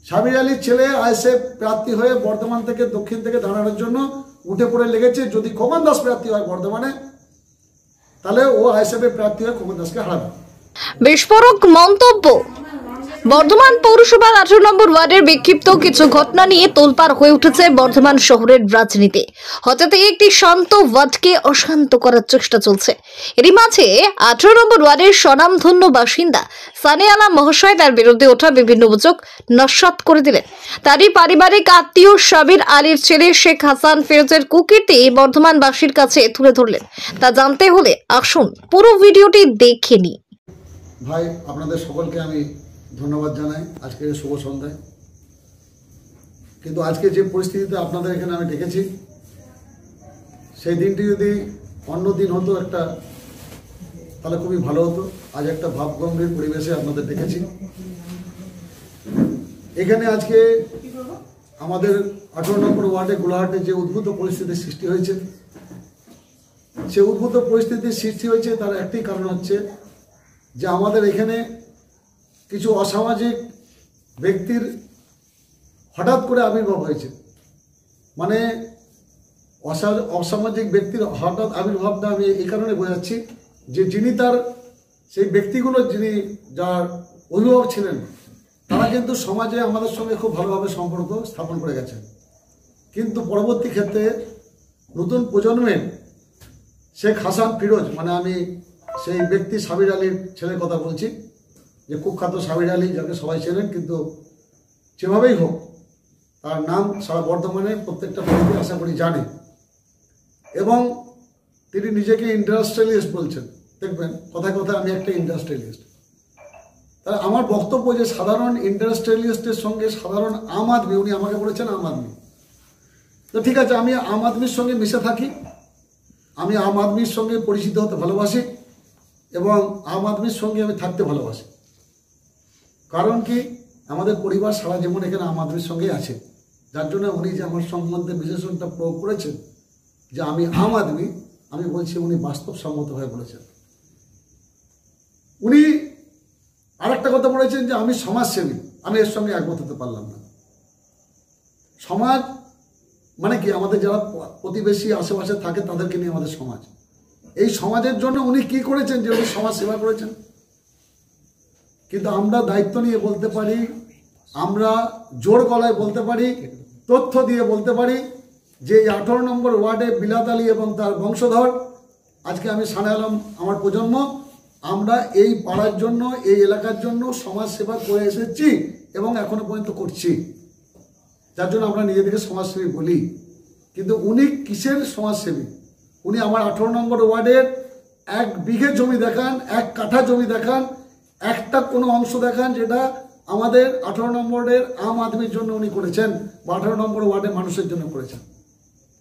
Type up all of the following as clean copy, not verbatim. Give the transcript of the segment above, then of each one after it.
সাবির আলীর ছেলে আইএসএফ প্রার্থী হয়ে বর্ধমান থেকে দক্ষিণ থেকে দাঁড়ানোর জন্য উঠে পড়ে লেগেছে। যদি খোকন দাস প্রার্থী হয় বর্ধমানে, তাহলে ও আইএসএফ এর প্রার্থী হয়ে খোকন দাসকে হারাবে। বিস্ফোরক মন্তব্য। বর্ধমান পৌরসভার 18 নম্বর ওয়ার্ডের বিক্ষিপ্ত কিছু ঘটনা নিয়ে তোলপাড় হয়ে উঠেছে বর্ধমান শহরের রাজনীতি। হঠাৎ একটি শান্ত ওয়ার্ডকে অশান্ত করার চেষ্টা চলছে। এরই মাঝে 18 নম্বর ওয়ার্ডের স্বনামধন্য বাসিন্দা সানি আলম মহাশয় তার বিরুদ্ধে ওঠা বিভিন্ন অভিযোগ নস্যাৎ করে দিলেন। তারই পারিবারিক আত্মীয় সাবির আলীর ছেলে শেখ হাসান ফিরোজের কুকীর্তি বর্ধমানবাসীর কাছে তুলে ধরলেন। তা জানতে হলে আসুন পুরো ভিডিওটি দেখে নিই। ভাই, আপনাদের সকলকে আমি ধন্যবাদ জানাই আজকের শুভ সন্ধ্যায়। কিন্তু আজকে যে পরিস্থিতিতে আপনাদের এখানে আমি ডেকেছি, সেই দিনটি যদি অন্য দিন হতো একটা, তাহলে খুবই ভালো হতো। আজ একটা ভাবগম্ভীর পরিবেশে আপনাদের ডেকেছি। এখানে আজকে আমাদের 18 নম্বর ওয়ার্ডে গোলাহাটে যে উদ্ভূত পরিস্থিতির সৃষ্টি হয়েছে, সে উদ্ভূত পরিস্থিতির সৃষ্টি হয়েছে তার একটি কারণ হচ্ছে যে আমাদের এখানে কিছু অসামাজিক ব্যক্তির হঠাৎ করে আবির্ভাব হয়েছে। মানে অসামাজিক ব্যক্তির হঠাৎ আবির্ভাবটা আমি এই কারণে বোঝাচ্ছি যে যিনি তার সেই ব্যক্তিগুলো যিনি যার অভিভাবক ছিলেন, তারা কিন্তু সমাজে আমাদের সঙ্গে খুব ভালোভাবে সম্পর্ক স্থাপন করে গেছেন। কিন্তু পরবর্তী ক্ষেত্রে নতুন প্রজন্মের শেখ হাসান ফিরোজ, মানে আমি সেই ব্যক্তি সাবির আলীর ছেলের কথা বলছি, যে কুখ্যাত সাবির আলী, যাকে সবাই চেনেন, কিন্তু যেভাবেই হোক তার নাম সারা বর্ধমানে প্রত্যেকটা ব্যক্তি আশা করি জানে। এবং তিনি নিজেকে ইন্ডাস্ট্রিয়ালিস্ট বলছেন। দেখবেন কথায় কথায় আমি একটা ইন্ডাস্ট্রিয়ালিস্ট। তাই আমার বক্তব্য যে সাধারণ ইন্ডাস্ট্রিয়ালিস্টের সঙ্গে সাধারণ আম আদমি, উনি আমাকে বলেছেন আম আদমি, তো ঠিক আছে, আমি আম আদমির সঙ্গে মিশে থাকি, আমি আম আদমির সঙ্গে পরিচিত হতে ভালোবাসি এবং আম আদমির সঙ্গে আমি থাকতে ভালোবাসি। কারণ কি, আমাদের পরিবার সারা জীবন এখানে আম আদমির সঙ্গে আছে, যার জন্য উনি যে আমার সম্বন্ধে বিশেষণটা প্রয়োগ করেছেন যে আমি আম আদমি, আমি বলছি উনি বাস্তবসম্মতভাবে বলেছেন। উনি আরেকটা কথা বলেছেন যে আমি সমাজসেবী, আমি এর সঙ্গে একমত হতে পারলাম না। সমাজ মানে কি, আমাদের যারা প্রতিবেশী আশেপাশে থাকে তাদেরকে নিয়ে আমাদের সমাজ। এই সমাজের জন্য উনি কি করেছেন যে উনি সমাজ সেবা করেছেন। কিন্তু আমরা দায়িত্ব নিয়ে বলতে পারি, আমরা জোর গলায় বলতে পারি, তথ্য দিয়ে বলতে পারি যে 18 নম্বর ওয়ার্ডে বিলাত আলী এবং তার বংশধর, আজকে আমি সানি আলম, আমার প্রজন্ম, আমরা এই পাড়ার জন্য, এই এলাকার জন্য সমাজ সেবা করে এসেছি এবং এখনো পর্যন্ত করছি, যার জন্য আমরা নিজেদেরকে সমাজসেবী বলি। কিন্তু উনি কিসের সমাজসেবী? উনি আমার 18 নম্বর ওয়ার্ডের 1 বিঘে জমি দেখান, 1 কাঠা জমি দেখান, একটা কোনো অংশ দেখান যেটা আমাদের 18 নম্বরের আম আদমির জন্য উনি করেছেন বা 18 নম্বর ওয়ার্ডের মানুষের জন্য করেছেন।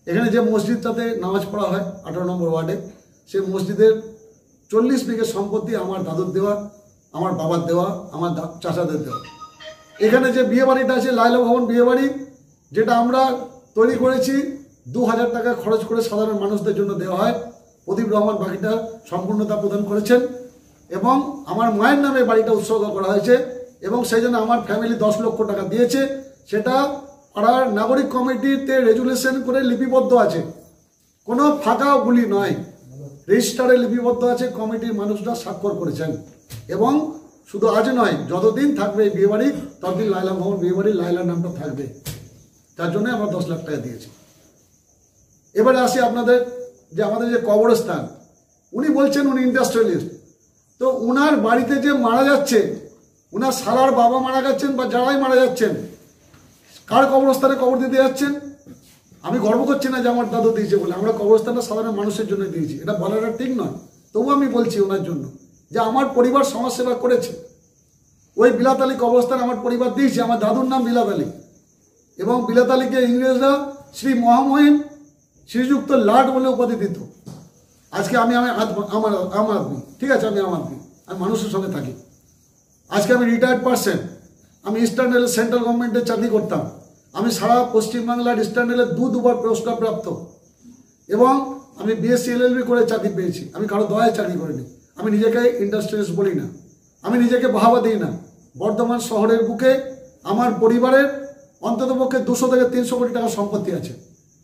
এখানে যে মসজিদটাতে নামাজ পড়া হয় 18 নম্বর ওয়ার্ডে, সেই মসজিদের 40 বিঘে সম্পত্তি আমার দাদুর দেওয়া, আমার বাবার দেওয়া, আমার চাচাদের দেওয়া। এখানে যে বিয়ে বাড়িটা আছে লাইলা ভবন বিয়ে বাড়ি, যেটা আমরা তৈরি করেছি 2000 টাকা খরচ করে সাধারণ মানুষদের জন্য দেওয়া হয়। প্রদীপ রহমান বাকিটা সম্পূর্ণতা প্রদান করেছেন এবং আমার মায়ের নামে বাড়িটা উৎসর্গ করা হয়েছে এবং সেই জন্য আমার ফ্যামিলি 10 লক্ষ টাকা দিয়েছে। সেটা পাড়ার নাগরিক কমিটিতে রেজুলেশন করে লিপিবদ্ধ আছে, কোনো ফাঁকা গুলি নয়, রেজিস্টারে লিপিবদ্ধ আছে, কমিটির মানুষরা স্বাক্ষর করেছেন। এবং শুধু আজ নয়, যতদিন থাকবে এই বিয়েবাড়ি ততদিন লাইলা ভবন বিয়েবাড়ি, লাইলার নামটা থাকবে, তার জন্য আমরা 10 লাখ টাকা দিয়েছি। এবারে আসি আপনাদের যে আমাদের যে কবরস্থান, উনি বলছেন উনি ইন্ডাস্ট্রিয়ালিস্ট, তো উনার বাড়িতে যে মারা যাচ্ছে, উনার সালার বাবা মারা যাচ্ছেন বা যারাই মারা যাচ্ছেন, কার কবরস্থানে কবর দিতে যাচ্ছেন? আমি গর্ব করছি না যে আমার দাদু দিয়েছে বলে, আমরা কবরস্থানটা সাধারণ মানুষের জন্য দিয়েছি, এটা বলাটা ঠিক নয়, তবু আমি বলছি ওনার জন্য যে আমার পরিবার সমাজসেবা করেছে। ওই বিলাত আলী কবরস্থান আমার পরিবার দিয়েছে, আমার দাদুর নাম বিলাত আলী এবং বিলাত আলীকে ইংরেজরা শ্রী মহামহিম শ্রীযুক্ত লাট বলে উপাধি দিত। আজকে আমি আম আদমি, ঠিক আছে, আমি আম আদমি, আমি মানুষের সঙ্গে থাকি। আজকে আমি রিটায়ার্ড পার্সন, আমি ইস্টার্ন রেল সেন্ট্রাল গভর্নমেন্টে চাকরি করতাম, আমি সারা পশ্চিমবাংলার ইস্টার্ন রেলের 2 পুরস্কার প্রাপ্ত এবং আমি বিএসসি এলএলবি করে চাকরি পেয়েছি। আমি কারো দয়ায় চাকরি করিনি। আমি নিজেকে ইন্ডাস্ট্রিয়ালিস্ট বলি না, আমি নিজেকে বাহাবা দিই না। বর্ধমান শহরের বুকে আমার পরিবারের অন্ততপক্ষে 200 থেকে 300 কোটি টাকা সম্পত্তি আছে,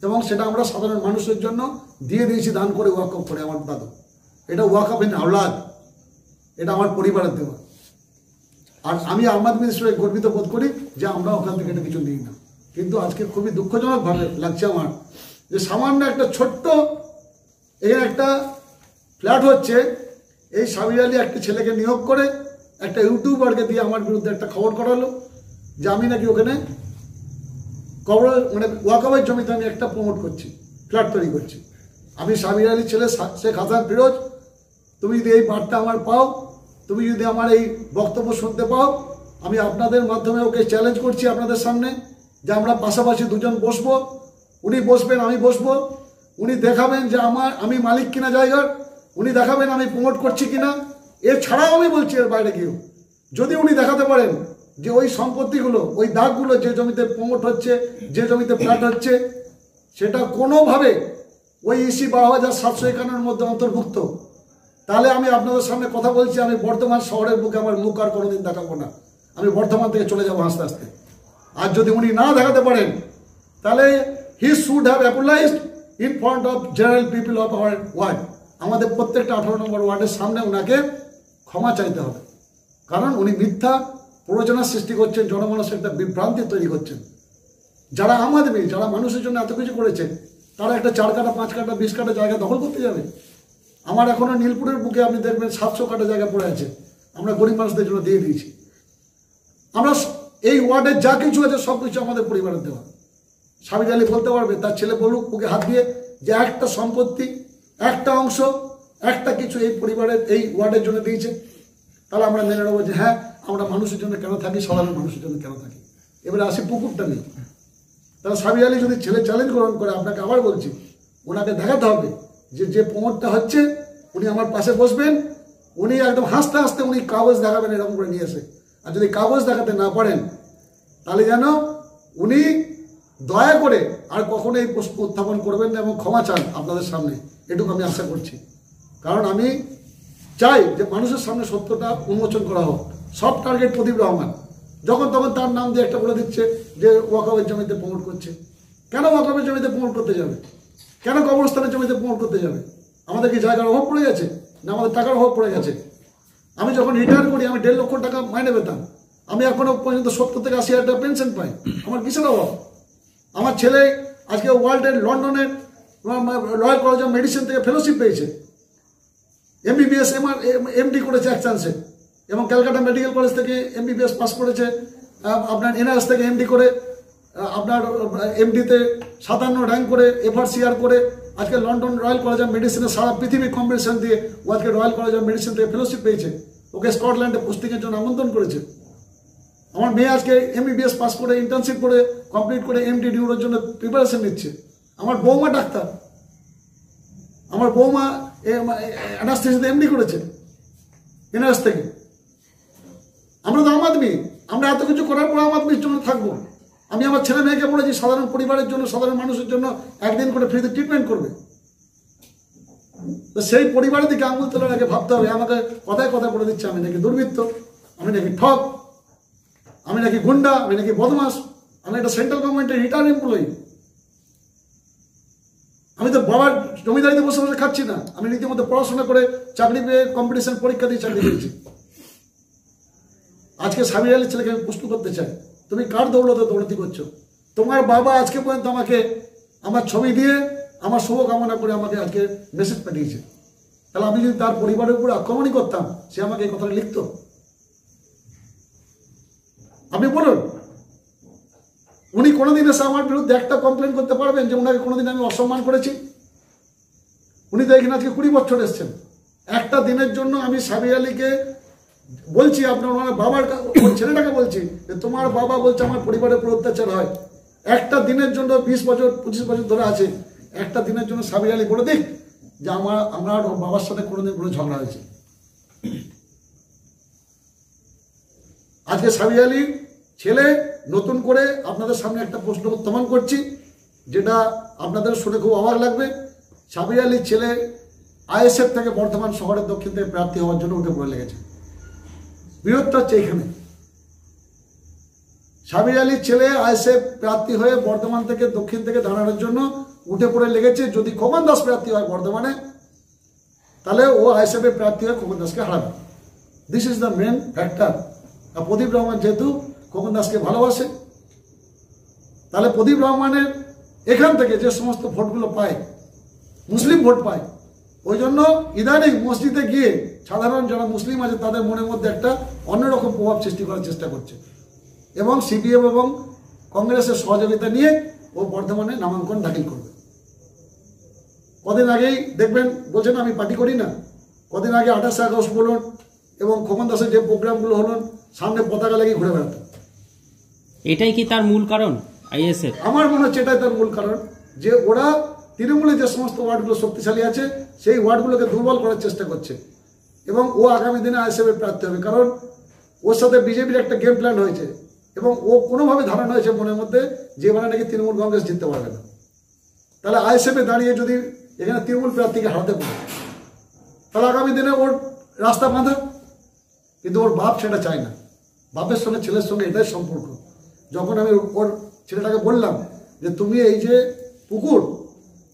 এবং সেটা আমরা সাধারণ মানুষের জন্য দিয়ে দিয়েছি দান করে, ওয়াকফ করে আমার দাদু। এটা ওয়াকফ ইন আওলাদ, এটা আমার পরিবারের দেওয়া। আর আমি আম আদমি হিসেবে গর্বিত বোধ করি যে আমরা ওখান থেকে এটা কিছু নিই না। কিন্তু আজকে খুবই দুঃখজনকভাবে লাগছে আমার যে সামান্য একটা ছোট্ট এখানে একটা ফ্ল্যাট হচ্ছে, এই সাবির আলী একটা ছেলেকে নিয়োগ করে একটা ইউটিউবারকে দিয়ে আমার বিরুদ্ধে একটা খবর করালো যে আমি নাকি ওখানে কবর মানে ওয়াকফের জমিতে আমি একটা প্রমোট করছি, ফ্ল্যাট তৈরি করছি। আমি সাবির আলীর ছেলে শেখ হাসান ফিরোজ, তুমি যদি এই বার্তা আমার পাও, তুমি যদি আমার এই বক্তব্য শুনতে পাও, আমি আপনাদের মাধ্যমে ওকে চ্যালেঞ্জ করছি আপনাদের সামনে যে আমরা পাশাপাশি দুজন বসবো, উনি বসবেন আমি বসবো, উনি দেখাবেন যে আমি মালিক কিনা জায়গার, উনি দেখাবেন আমি প্রমোট করছি কিনা। এছাড়াও আমি বলছি এর বাইরে গিয়েও যদি উনি দেখাতে পারেন যে ওই সম্পত্তিগুলো, ওই দাগগুলো যে জমিতে প্রমোট হচ্ছে, যে জমিতে ফ্ল্যাট হচ্ছে, সেটা কোনোভাবে ওই ইসি 12,751 মধ্যে অন্তর্ভুক্ত, তাহলে আমি আপনাদের সামনে কথা বলছি, আমি বর্ধমান শহরের বুকে আমার মুখ আর কোনোদিন দেখাবো না, আমি বর্ধমান থেকে চলে যাবো আস্তে আস্তে। আর যদি উনি না দেখাতে পারেন তাহলে he should have apologized in front of general people of our ward. আমাদের প্রত্যেকটা 18 নম্বর ওয়ার্ডের সামনে ওনাকে ক্ষমা চাইতে হবে, কারণ উনি মিথ্যা প্ররোচনা সৃষ্টি করছেন, জনমানসে একটা বিভ্রান্তি তৈরি করছেন। যারা আম আদমি, যারা মানুষের জন্য এত কিছু করেছে, তারা একটা 4 কাঠা 5 কাঠা 20 কাঠা জায়গা দখল করতে যাবে। আমার এখনো নীলপুরের বুকে আপনি দেখবেন 700 কাঠা জায়গা পড়ে আছে, আমরা গরিব মানুষদের জন্য দিয়ে দিয়েছি। আমরা এই ওয়ার্ডে যা কিছু আছে সব কিছু আমাদের পরিবারের দেওয়া। সাবির আলী বলতে পারবে, তার ছেলে বলুক বুকে হাত দিয়ে, যে একটা সম্পত্তি, একটা অংশ, একটা কিছু এই পরিবারের এই ওয়ার্ডের জন্য দিয়েছে, তাহলে আমরা মেনে নেবো যে হ্যাঁ আমরা মানুষের জন্য কেন থাকি, সাধারণ মানুষের জন্য কেন থাকি। এবারে আসি পুকুরটা নেই। তাহলে সাবির আলী যদি ছেলে চ্যালেঞ্জ গ্রহণ করে, আপনাকে আবার বলছি, ওনাকে দেখাতে হবে যে যে প্রমোটটা হচ্ছে উনি আমার পাশে বসবেন, উনি একদম হাসতে হাসতে উনি কাগজ দেখাবেন এরকম করে নিয়ে এসে। আর যদি কাগজ দেখাতে না পারেন তাহলে যেন উনি দয়া করে আর কখনো এই প্রশ্ন উত্থাপন করবেন না এবং ক্ষমা চান আপনাদের সামনে, এটুকু আমি আশা করছি। কারণ আমি চাই যে মানুষের সামনে সত্যটা উন্মোচন করা হোক। সব টার্গেট প্রদীপ রহমান, যখন তখন তার নাম দিয়ে একটা বলে দিচ্ছে যে ওয়াকফের জমিতে প্রমোট করছে। কেন ওয়াকফের জমিতে প্রমোট করতে যাবে? কেন কবরস্থানের জমিতে প্রমোট করতে যাবে? আমাদের কি জায়গার অভাব পড়ে গেছে, না আমাদের টাকার অভাব পড়ে গেছে? আমি যখন রিটায়ার করি আমি 1.5 লক্ষ টাকা মাইনে পেতাম, আমি এখনো পর্যন্ত 70 থেকে 80 হাজার টাকা পেনশন পাই। আমার কিসের অভাব? আমার ছেলে আজকে ওয়ার্ল্ডের লন্ডনের রয়্যাল কলেজ অফ মেডিসিন থেকে ফেলোশিপ পেয়েছে, MBBS MD করেছে এক চান্সে, এবং ক্যালকাটা মেডিকেল কলেজ থেকে MBBS পাস করেছে, আপনার NIS থেকে MD করে, আপনার MDতে 57 র্যাঙ্ক করে, FRCR করে, আজকে লন্ডন রয়্যাল কলেজ অফ মেডিসিনে সারা পৃথিবী কম্পিটিশন দিয়ে ও আজকে রয়্যাল কলেজ অফ মেডিসিন থেকে ফেলোশিপ পেয়েছে, ওকে স্কটল্যান্ডে পোস্টিংয়ের জন্য আমন্ত্রণ করেছে। আমার মেয়ে আজকে MBBS পাস করে, ইন্টার্নশিপ করে, কমপ্লিট করে MD ডিউরোর জন্য প্রিপারেশন নিচ্ছে। আমার বৌমা ডাক্তার, আমার বৌমা অ্যানাস্থেসিয়াতে MD করেছে NIS থেকে। আমরা তো আম আদমি, আমরা এত কিছু করার পর আম আদমির জন্য থাকবো। আমি আমার ছেলে মেয়েকে বলেছি সাধারণ পরিবারের জন্য, সাধারণ মানুষের জন্য একদিন করে ফ্রিতে ট্রিটমেন্ট করবে। তো সেই পরিবারের দিকে আঙুল তোলার আগে ভাবতে হবে। আমাকে কথায় কথা বলে দিচ্ছে আমি নাকি দুর্বৃত্ত, আমি নাকি ঠক, আমি নাকি গুন্ডা, আমি নাকি বদমাস, আমি একটা সেন্ট্রাল গভর্নমেন্টের রিটায়ার্ড এমপ্লয়ি। আমি তো বাবার জমিদারিতে বসে বসে খাচ্ছি না, আমি রীতিমতো পড়াশোনা করে চাকরি পেয়ে কম্পিটিশন পরীক্ষা দিয়ে চাকরি পেয়েছি। আজকে সাবির আলীর ছেলেকে আমি প্রশ্ন করতে চাই, তুমি কার দৌলতে দৌলতি করছো? তোমার বাবা আজকে পর্যন্ত আমাকে আমার ছবি দিয়ে আমার শুভকামনা করে আমাকে আজকে মেসেজ পাঠিয়েছে। তাহলে আমি যদি তার পরিবারের উপর আক্রমণই করতাম, সে আমাকে এই কথাটা লিখতো? আপনি বলুন, উনি কোনোদিন এসে আমার বিরুদ্ধে একটা কমপ্লেন করতে পারবেন যে ওনাকে কোনোদিন আমি অসম্মান করেছি? উনি তো এখানে আজকে 20 বছর এসছেন। একটা দিনের জন্য আমি সাবির আলীকে বলছি, আপনার ওনার বাবার ছেলেটাকে বলছি যে তোমার বাবা বলছে আমার পরিবারের উপর অত্যাচার হয়। একটা দিনের জন্য 20 বছর 25 বছর ধরে আছে, একটা দিনের জন্য সাবির আলী বলে দিক যে আমার বাবার সাথে কোনোদিন কোনো ঝগড়া হয়েছে। আজকে সাবির আলী ছেলে নতুন করে আপনাদের সামনে একটা প্রশ্ন উত্থাপন করছি, যেটা আপনাদের শুনে খুব অবাক লাগবে। সাবির আলীর ছেলে ISF থেকে বর্ধমান শহরের দক্ষিণ থেকে প্রার্থী হওয়ার জন্য উঠে পড়ে লেগেছে। বিরোধটা হচ্ছে এখানে। সাবির আলীর ছেলে আইএসএফ প্রার্থী হয়ে বর্ধমান থেকে দক্ষিণ থেকে দাঁড়ানোর জন্য উঠে পড়ে লেগেছে। যদি খোকন দাস প্রার্থী হয় বর্ধমানে, তাহলে ও আইএসএফ এর প্রার্থী হয়ে খোকন দাসকে হারাবে। This is the main factor. আর প্রদীপ রহমান যেহেতু খোকন দাসকে ভালোবাসে, তাহলে প্রদীপ রহমানের এখান থেকে যে সমস্ত ভোটগুলো পায়, মুসলিম ভোট পায়, ওই জন্য ইদানিং মসজিদে গিয়ে সাধারণ যারা মুসলিম আছে তাদের মনের মধ্যে একটা অন্যরকম প্রভাব সৃষ্টি করার চেষ্টা করছে, এবং সিপিএম এবং কংগ্রেসের সহযোগিতা নিয়ে ও বর্ধমানে নামাঙ্কন দাখিল করবে। কদিন আগেই দেখবেন বলছেন আমি পার্টি করি না, কদিন আগে 28 আগস্ট বলুন এবং খোকন দাসের যে প্রোগ্রামগুলো হলো, সামনে পতাকা লাগিয়ে ঘুরে বেড়াতো। এটাই কি তার মূল কারণ আইএসএফ? আমার মনে হচ্ছে এটাই তার মূল কারণ, যে ওরা তৃণমূলে যে সমস্ত ওয়ার্ডগুলো শক্তিশালী আছে সেই ওয়ার্ডগুলোকে দুর্বল করার চেষ্টা করছে, এবং ও আগামী দিনে আইএসএফ এর প্রার্থী হবে। কারণ ওর সাথে বিজেপির একটা গেম প্ল্যান হয়েছে, এবং ও কোনোভাবে ধারণা হয়েছে মনের মধ্যে যে এবারে নাকি তৃণমূল কংগ্রেস জিততে পারবে না। তাহলে আইএসএফ এ দাঁড়িয়ে যদি এখানে তৃণমূল প্রার্থীকে হারাতে পারে, তাহলে আগামী দিনে ওর রাস্তা বাঁধা। কিন্তু ওর বাপ সেটা চায় না। বাপের সঙ্গে ছেলের সঙ্গে এটাই সম্পর্ক। যখন আমি ওর ছেলেটাকে বললাম যে তুমি এই যে পুকুর,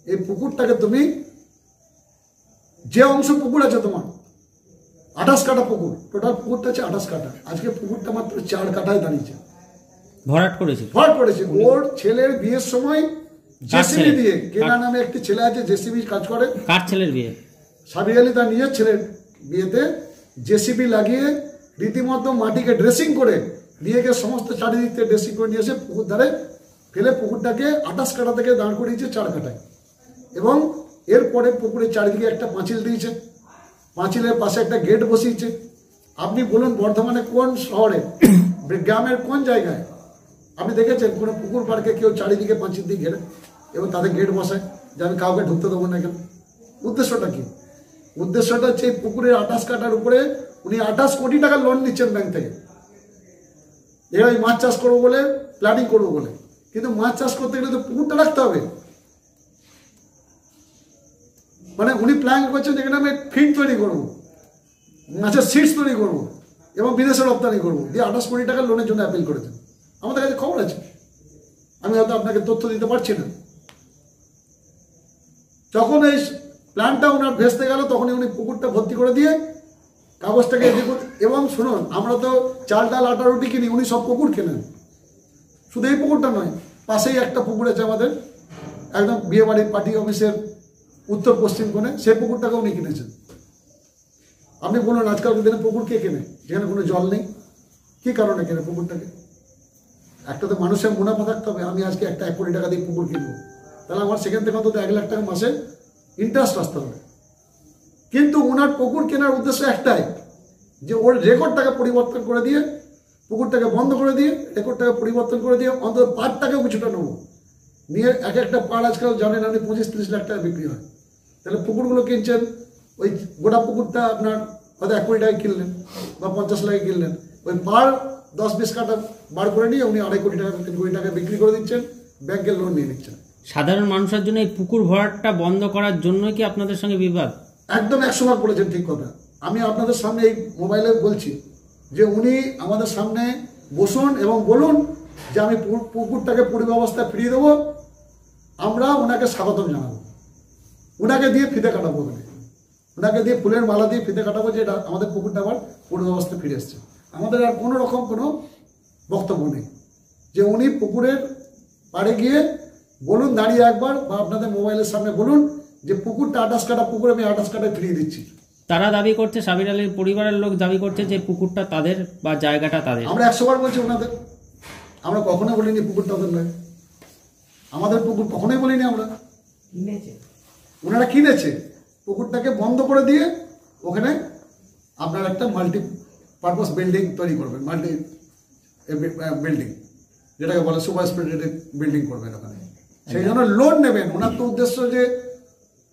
এই পুকুরটাকে তুমি, যে অংশ পুকুর আছে তোমার 28 কাঠা পুকুর, টোটাল পুকুরটা আছে 28 কাঠা, আজকে পুকুরটা মাত্র 4 কাঠায় দাঁড়িয়েছে, ভরাট করেছে। ভরাট করেছে। ওর ছেলের বিয়ের সময় জেসিবি দিয়ে, কেনা নামে একটি ছেলে আছে জেসিবি কাজ করে। কার ছেলের বিয়ে? সাবির আলী তার নিজের ছেলের বিয়েতে জেসিবি লাগিয়ে রীতিমতো মাটিকে ড্রেসিং করে নিয়ে গিয়ে সমস্ত চারিদিক থেকে ড্রেসিং করে নিয়ে এসে পুকুর ধারে ফেলে পুকুরটাকে 28 কাঠা থেকে দাঁড় করিয়েছে 4 কাঠায়। এবং এরপরে পুকুরের চারিদিকে একটা পাঁচিল দিয়েছে, পাঁচিলের পাশে একটা গেট বসিয়েছে। আপনি বলুন বর্ধমানে কোন শহরে, গ্রামের কোন জায়গায় আপনি দেখেছেন কোনো পুকুর পার্কে কেউ চারিদিকে পাঁচিল দিয়ে ঘেরে এবং তাদের গেট বসায় যে আমি কাউকে ঢুকতে দেবো না এখানে? উদ্দেশ্যটা কি? উদ্দেশ্যটা হচ্ছে পুকুরের 28 কাঠার উপরে উনি 28 কোটি টাকা লোন নিচ্ছেন ব্যাংক থেকে, এবার মাছ চাষ করবো বলে, প্ল্যানিং করবো বলে। কিন্তু মাছ চাষ করতে গেলে তো পুকুরটা রাখতে হবে। মানে উনি প্ল্যান করছেন যেখানে আমি ফিড তৈরি করবো, মাছের সিডস তৈরি করবো এবং বিদেশে রপ্তানি করবো, দিয়ে 28 কোটি টাকা লোনের জন্য অ্যাপিল করেছেন। আমাদের কাছে খবর আছে, আমি হয়তো আপনাকে তথ্য দিতে পারছি না। যখন এই প্ল্যানটা ওনার ভেস্তে গেল, তখনই উনি পুকুরটা ভর্তি করে দিয়ে কাগজটাকে দেখুন। এবং শুনুন, আমরা তো চাল ডাল আটা রুটি কিনি, উনি সব পুকুর কেনেন। শুধু এই পুকুরটা নয়, পাশেই একটা পুকুর আছে আমাদের একদম বিয়েবাড়ির পার্টি অফিসের উত্তর পশ্চিম কোণে, সেই পুকুরটাকে উনি কিনেছেন। আপনি বলুন আজকালকার দিনে পুকুর কে কেনে যেখানে কোনো জল নেই? কি কারণে কেনে পুকুরটাকে? একটা তো মানুষের মুনাফা থাকতে হবে। আমি আজকে একটা 1 কোটি টাকা দিয়ে পুকুর কিনবো, তাহলে আমার সেখান থেকে অন্তত 1 লাখ টাকা মাসে ইন্টারেস্ট আসতে হবে। কিন্তু ওনার পুকুর কেনার উদ্দেশ্য একটাই, যে ওর রেকর্ডটাকে পরিবর্তন করে দিয়ে, পুকুরটাকে বন্ধ করে দিয়ে, রেকর্ডটাকে পরিবর্তন করে দিয়ে অন্তত পাড়টাকেও কিছুটা নেবো, নিয়ে একটা পাড় আজকাল জানেন আপনি 25-30 লাখ টাকা বিক্রি হয়। তাহলে পুকুরগুলো কিনছেন, ওই গোটা পুকুরটা আপনার হয়তো 1 কোটি টাকায় কিনলেন বা 50 লাখে কিনলেন, ওই পাড় 10-20 কাঠা বার করে নিয়ে উনি 2.5 কোটি টাকা 3 কোটি টাকা বিক্রি করে দিচ্ছেন, ব্যাংকের লোন নিয়ে নিচ্ছেন। সাধারণ মানুষের জন্য এই পুকুর ভরাটটা বন্ধ করার জন্যই কি আপনাদের সঙ্গে বিবাদ? একদম 100 বলেছেন, ঠিক কথা। আমি আপনাদের সামনে এই মোবাইলে বলছি যে উনি আমাদের সামনে বসুন এবং বলুন যে আমি পুকুরটাকে পরিব্যবস্থায় ফিরিয়ে দেবো, আমরা ওনাকে স্বাগতম জানাবো, ওনাকে দিয়ে ফিতে কাটাবো, ওনাকে দিয়ে ফুলের মালা দিয়ে ফিতে কাটাবো যে এটা আমাদের পুকুরটা আবার পরিব্যবস্থায় ফিরে এসছে। আমাদের আর কোনো রকম কোনো বক্তব্য নেই। যে উনি পুকুরের পাড়ে গিয়ে বলুন দাঁড়িয়ে একবার, বা আপনাদের মোবাইলের সামনে বলুন যে পুকুরটা 28 কাঠা পুকুর আমি 28 কাঠায় ফিরিয়ে দিচ্ছি। তারা দাবি করছে, সাবির আলীর পরিবারের লোক দাবি করছে যে পুকুরটা তাদের বা জায়গাটা তাদের। আমরা 100 বার বলছি ওনাদের, আমরা কখনো বলিনি পুকুরটা ওদের নয়, আমাদের পুকুর কখনোই বলিনি আমরা। ওনারা কিনেছে, পুকুরটাকে বন্ধ করে দিয়ে ওখানে আপনার একটা মাল্টি পারপাস বিল্ডিং তৈরি করবেন, মাল্টি বিল্ডিং যেটাকে বলে সুপার স্পেশালিটি বিল্ডিং করবেন ওখানে। সেই জন্য লোন নেবেন। ওনার তো উদ্দেশ্য যে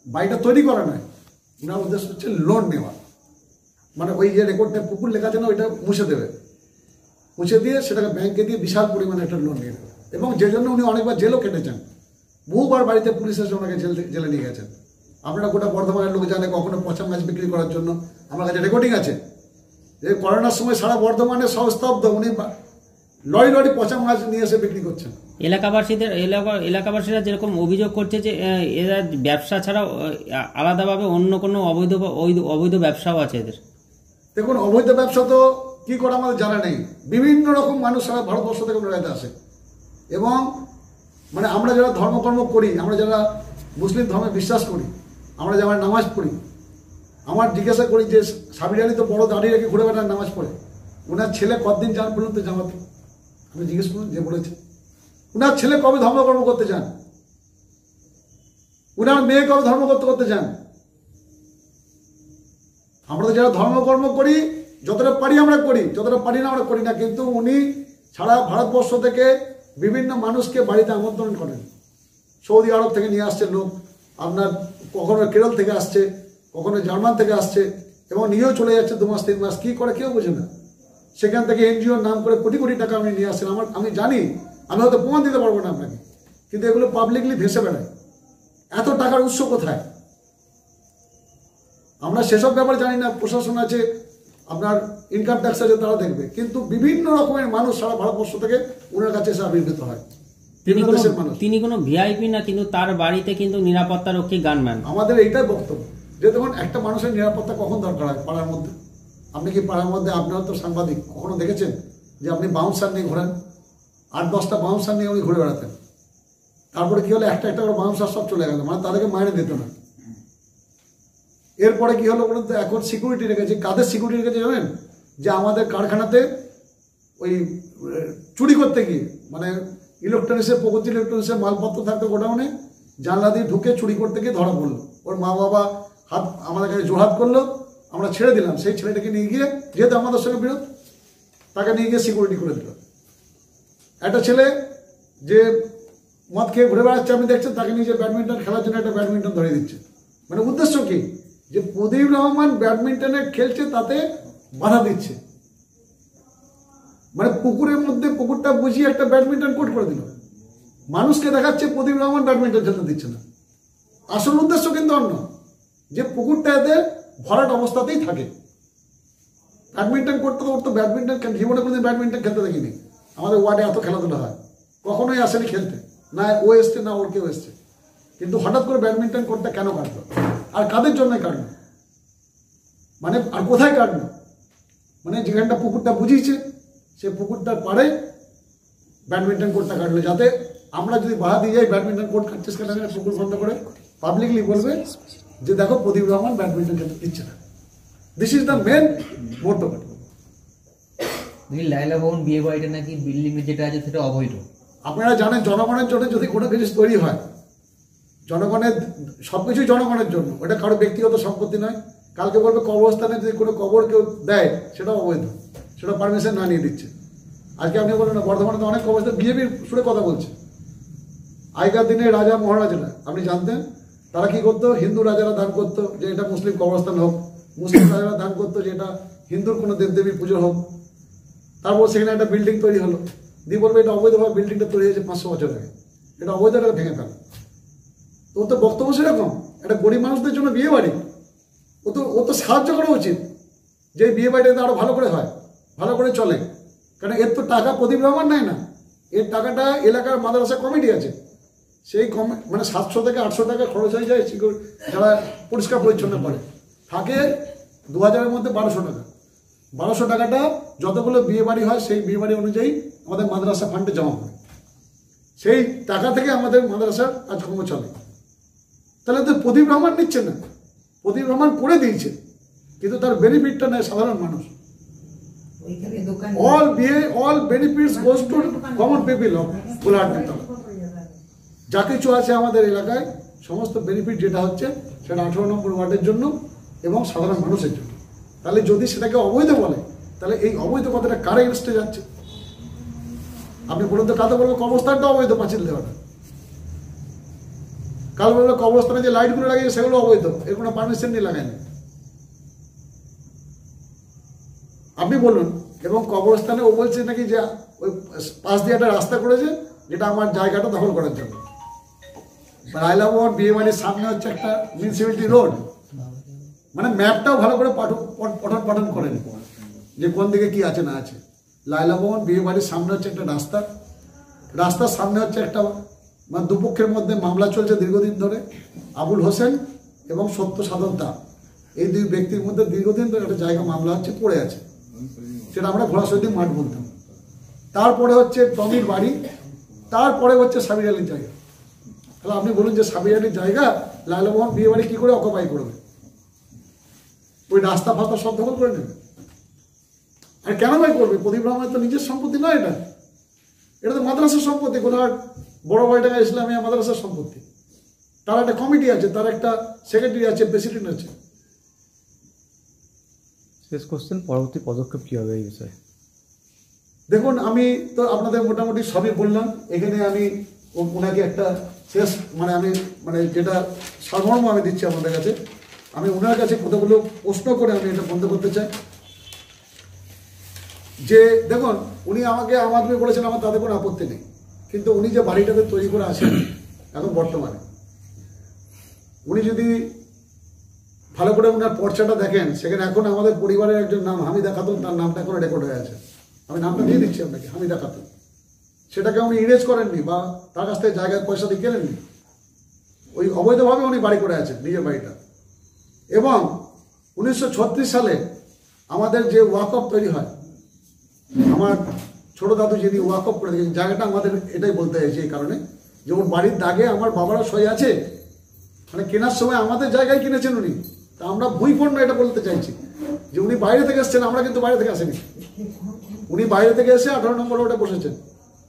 বাড়িটা তৈরি করা নয়, ওনার উদ্দেশ্য হচ্ছে লোন নেওয়া। মানে ওই যে রেকর্ডটা পুকুর লেখা আছে না, ওইটা মুছে দেবে, মুছে দিয়ে সেটাকে ব্যাংকে দিয়ে বিশাল পরিমাণে একটা লোন নিয়ে নেবে। এবং যে জন্য উনি অনেকবার জেলও কেটেছেন, বহুবার বাড়িতে পুলিশ এসে ওনাকে জেলে নিয়ে গেছেন। আপনারা গোটা বর্ধমানের লোক জানে, কখনো পচা মাছ বিক্রি করার জন্য আমার কাছে রেকর্ডিং আছে। এই করোনার সময় সারা বর্ধমানে সব স্তব্ধ, উনি লরি লরি পচা মাছ নিয়ে এসে বিক্রি করছেন। এলাকাবাসীরা যেরকম অভিযোগ করছে যে এরা ব্যবসা ছাড়াও আলাদাভাবে অন্য কোনো অবৈধ ব্যবসাও আছে এদের। দেখুন, অবৈধ ব্যবসা তো কি করে আমাদের জানা নেই। বিভিন্ন রকম মানুষ সারা ভারতবর্ষ থেকে বেড়াতে আসে, এবং মানে আমরা যারা ধর্মকর্ম করি, আমরা যারা মুসলিম ধর্মে বিশ্বাস করি, আমরা যারা নামাজ পড়ি, আমার জিজ্ঞাসা করি যে সাবির আলী তো বড় দাঁড়িয়ে রেখে ঘুরে বেড়ান নামাজ পড়ে, ওনার ছেলে কতদিন যান বলুন তো জামাতে? আপনি জিজ্ঞেস করুন যে বলেছে উনার ছেলে কবে ধর্মকর্ম করতে যান, উনার মেয়ে কবে ধর্ম করতে যান। আমরা তো যারা ধর্মকর্ম করি যতটা পারি আমরা করি, যতটা পারি না আমরা করি না, কিন্তু উনি সারা ভারতবর্ষ থেকে বিভিন্ন মানুষকে বাড়িতে আমন্ত্রণ করেন। সৌদি আরব থেকে নিয়ে আসছে লোক, আপনার কখনো কেরল থেকে আসছে, কখনো জার্মান থেকে আসছে, এবং নিয়েও চলে যাচ্ছে 2 মাস 3 মাস, কি করে কেউ বোঝে না। সেখান থেকে এনজিওর নাম করে কোটি কোটি টাকা আমি নিয়ে আসছেন। আমি জানি, আমি হয়তো প্রমাণ দিতে পারবো না আপনাকে, কিন্তু এগুলো পাবলিকলি ভেসে বেড়ায়। এত টাকার উৎস কোথায় আমরা সেসব ব্যাপারে জানি না। প্রশাসন আছে, আপনার ইনকাম ট্যাক্স আছে, তারা দেখবে, কিন্তু বিভিন্ন রকমের মানুষ সারা ভারতবর্ষ থেকে ওনার কাছে এসে আবির্ভূত হয়। তিনি কোনো ভিআইপি না, কিন্তু তার বাড়িতে কিন্তু নিরাপত্তা রক্ষী গানম্যান। আমাদের এইটাই বক্তব্য যে দেখুন, একটা মানুষের নিরাপত্তা কখন দরকার হয় পাড়ার মধ্যে? আপনি কি পাড়ার মধ্যে, আপনারা তো সাংবাদিক, কখনো দেখেছেন যে আপনি বাউন্সার নিয়ে ঘোরেন? 8-10টা বাউন্সার নিয়ে উনি ঘুরে বেড়াতেন। তারপরে কি হলো, একটা করে বাউন্সার সব চলে গেল, মানে তাদেরকে মাইনে দিত না। এরপরে কি হলো বলুন তো, এখন সিকিউরিটি রেখেছে। কাদের সিকিউরিটি রেখেছে জানেন? যে আমাদের কারখানাতে ওই চুরি করতে গিয়ে, মানে ইলেকট্রনিক্সের, প্রগতি ইলেকট্রনিক্সের মালপত্র থাকতো গোডাউনে, জানলা দিয়ে ঢুকে চুরি করতে গিয়ে ধরা পড়লো। ওর মা বাবা আমাদের কাছে জোরহাত করলো, আমরা ছেড়ে দিলাম। সেই ছেলেটাকে নিয়ে গিয়ে, যেহেতু আমাদের সঙ্গে বিরোধ, তাকে নিয়ে গিয়ে সিকিউরিটি করে দিল। একটা ছেলে যে মদ খেয়ে ঘুরে বেড়াচ্ছে, আপনি দেখছেন, তাকে নিয়ে যে ব্যাডমিন্টন খেলার জন্য একটা ব্যাডমিন্টন ধরিয়ে দিচ্ছে। মানে উদ্দেশ্য কি? যে প্রদীপ রহমান ব্যাডমিন্টনে খেলছে, তাতে বাধা দিচ্ছে। মানে পুকুরের মধ্যে পুকুরটা বুঝিয়ে একটা ব্যাডমিন্টন কোর্ট করে দিল। মানুষকে দেখাচ্ছে প্রদীপ রহমান ব্যাডমিন্টন খেলতে দিচ্ছে না। আসল উদ্দেশ্য কিন্তু অন্য, যে পুকুরটা এতে ভরাট অবস্থাতেই থাকে। ব্যাডমিন্টন করতে তো ব্যাডমিন্টন জীবনে কোনোদিন ব্যাডমিন্টন খেলতে দেখিনি। আমাদের ওয়ার্ডে এত খেলাধুলা হয়, কখনোই আসেনি খেলতে, না ও এসছে না ওর কেউ এসছে। কিন্তু হঠাৎ করে ব্যাডমিন্টন কোর্টটা কেন কাটলো, আর কাদের জন্য কাটলো, মানে আর কোথায় কাটলো? মানে যেখানটা পুকুরটা বুঝিয়েছে, সে পুকুরটার পাড়ে ব্যাডমিন্টন কোর্টটা কাটলো, যাতে আমরা যদি বাধা দিয়ে যাই ব্যাডমিন্টন কোর্ট কাটছিস কেন, পুকুর বন্ধ করে পাবলিকলি বলবে যে দেখো প্রদীপ রহমান ব্যাডমিন্টন খেলতে দিচ্ছে না। দিস ইজ দ্য মেন মোটো। লাইলা ভবন বিয়ে বাড়িটা নাকি বিল্ডিং যেটা আছে সেটা অবৈধ। আপনারা জানেন, জনগণের জন্য যদি কোনো কিছু তৈরি হয়, জনগণের সবকিছুই জনগণের জন্য, ওটা কারো ব্যক্তিগত সম্পত্তি নয়। কালকে বলবে কবরস্থানে যদি কোনো কবর কেউ দেয়, সেটা অবৈধ, সেটা পারমিশন না নিয়ে দিচ্ছে। আজকে আপনি বলেন না, বর্ধমানে তো অনেক কবরস্থান বিজেপির সুরে কথা বলছে। আগেকার দিনে রাজা মহারাজারা আপনি জানতেন, তারা কি করতো? হিন্দু রাজারা দান করতো যে এটা মুসলিম কবরস্থান হোক, মুসলিম রাজারা দান করতো যে এটা হিন্দুর কোনো দেবদেবীর পুজো হোক। তারপর সেখানে একটা বিল্ডিং তৈরি হলো, দিয়ে বলবে এটা অবৈধভাবে বিল্ডিংটা তৈরি হয়েছে 500 বছর আগে, এটা অবৈধটা ভেঙে ফেল। তো ওর তো বক্তব্য সেরকম। একটা গরিব মানুষদের জন্য বিয়ে বাড়ি, ও তো সাহায্য করা উচিত, যে বিয়ে বাড়িটা আরো ভালো করে হয়, ভালো করে চলে। কারণ এর তো টাকা প্রদীপ রহমান নেয় না, এর টাকাটা এলাকার মাদ্রাসা কমিটি আছে, সেই মানে 700 থেকে 800 টাকা খরচ হয়ে যায়। যারা পরিষ্কার পরিচ্ছন্ন করে থাকে 2000-এর মধ্যে 1200 টাকা। 1200 টাকাটা যতগুলো বিয়ে বাড়ি হয় সেই বিয়ে বাড়ি অনুযায়ী আমাদের মাদ্রাসা ফান্ডে জমা হয়। সেই টাকা থেকে আমাদের মাদ্রাসার কাজকর্ম চলে। তাহলে তো প্রদীপ রহমান নিচ্ছে না, প্রদীপ রহমান করে দিয়েছে, কিন্তু তার বেনিফিটটা নেয় সাধারণ মানুষ। all benefits goes to common people of Golaghat। যা কিছু আছে আমাদের এলাকায় সমস্ত বেনিফিট যেটা হচ্ছে সেটা 18 নম্বর ওয়ার্ডের জন্য এবং সাধারণ মানুষের জন্য। তাহলে যদি সেটাকে অবৈধ বলে, তাহলে এই অবৈধ কথাটা কার এগেন্সটে যাচ্ছে? আপনি বলুন তো, কাতে বলবো কবরস্থানটা অবৈধ পাঁচিল দেওয়াটা, কাল বলবো কবরস্থানে যে লাইটগুলো লাগিয়েছে সেগুলো অবৈধ, এর কোনো পারমিশন নিয়ে লাগায়নি। আপনি বলুন। এবং কবরস্থানে ও বলছে নাকি যে ওই পাশ দিয়ে একটা রাস্তা করেছে যেটা আমার জায়গাটা দখল করার জন্য। রায়লা ভবন বিয়ে বাড়ির সামনে হচ্ছে একটা মিউনিসিপ্যালিটি রোড, মানে ম্যাপটাও ভালো করে পঠন করেন যে কোন দিকে কি আছে না আছে। লায়লা ভবন বিয়ে বাড়ির সামনে হচ্ছে একটা রাস্তা, রাস্তার সামনে হচ্ছে একটা মানে দুপক্ষের মধ্যে মামলা চলছে দীর্ঘদিন ধরে। আবুল হোসেন এবং সত্য সাধন তা, এই দুই ব্যক্তির মধ্যে দীর্ঘদিন ধরে একটা জায়গা মামলা হচ্ছে, পড়ে আছে, সেটা আমরা ঘোড়াশরীফ মাঠ বলতাম। তারপরে হচ্ছে টমির বাড়ি, তারপরে হচ্ছে সাবির আলীর জায়গা। তাহলে আপনি বলুন যে সাবির আলীর জায়গা লায়লা ভবন বিয়ে বাড়ি কী করে অকুপাই করবে? ওই রাস্তা ফাস্তা সব দখল করে নেবে। আর কেন ভাই করবে? প্রদীপ রহমানের তো নিজের সম্পত্তি নয়, এটা এটা তো মাদ্রাসার সম্পত্তি, গোলাহাট বড় ভাইটাঙ্গা ইসলামিয়া মাদ্রাসার সম্পত্তি। তার একটা কমিটি আছে, তার একটা সেক্রেটারি আছে, প্রেসিডেন্ট আছে। শেষ কোশ্চেন, পরবর্তী পদক্ষেপ কী হবে এই বিষয়ে? দেখুন, আমি তো আপনাদের মোটামুটি সবই বললাম। এখানে আমি ওনাকে একটা শেষ আমি যেটা সারমর্ম আমি দিচ্ছি আপনাদের কাছে, আমি ওনার কাছে কতগুলো প্রশ্ন করে আমি এটা বন্ধ করতে চাই। যে দেখুন, উনি আমাকে আম আদমি বলেছেন, আমার তাদের কোনো আপত্তি নেই, কিন্তু উনি যে বাড়িটাতে তৈরি করে আছেন এখন বর্তমানে, উনি যদি ভালো করে ওনার পর্চাটা দেখেন, সেখানে এখন আমাদের পরিবারের একজন নাম হামিদা খাতুন, তার নামটা এখনো রেকর্ড হয়ে আছে। আমি নামটা দিয়ে দিচ্ছি আপনাকে, হামিদা খাতুন। সেটাকে উনি ইরেজ করেননি বা তার কাছ থেকে জায়গায় পয়সা দিয়ে কেনেননি, ওই অবৈধভাবে উনি বাড়ি করে আছেন নিজের বাড়িটা। এবং 1936 সালে আমাদের যে ওয়াকফ তৈরি হয়, আমার ছোট দাদু যিনি ওয়াকফ করে দিয়েছেন জায়গাটা, আমাদের এটাই বলতে হয়েছে এই কারণে যে ওর বাড়ির দাগে আমার বাবারা সই আছে, মানে কেনার সময় আমাদের জায়গায় কিনেছেন উনি। তা আমরা ভূমিপূর্ণ এটা বলতে চাইছি যে উনি বাইরে থেকে এসেছেন, আমরা কিন্তু বাইরে থেকে আসেনি। উনি বাইরে থেকে এসে 18 নম্বর রোডে বসেছেন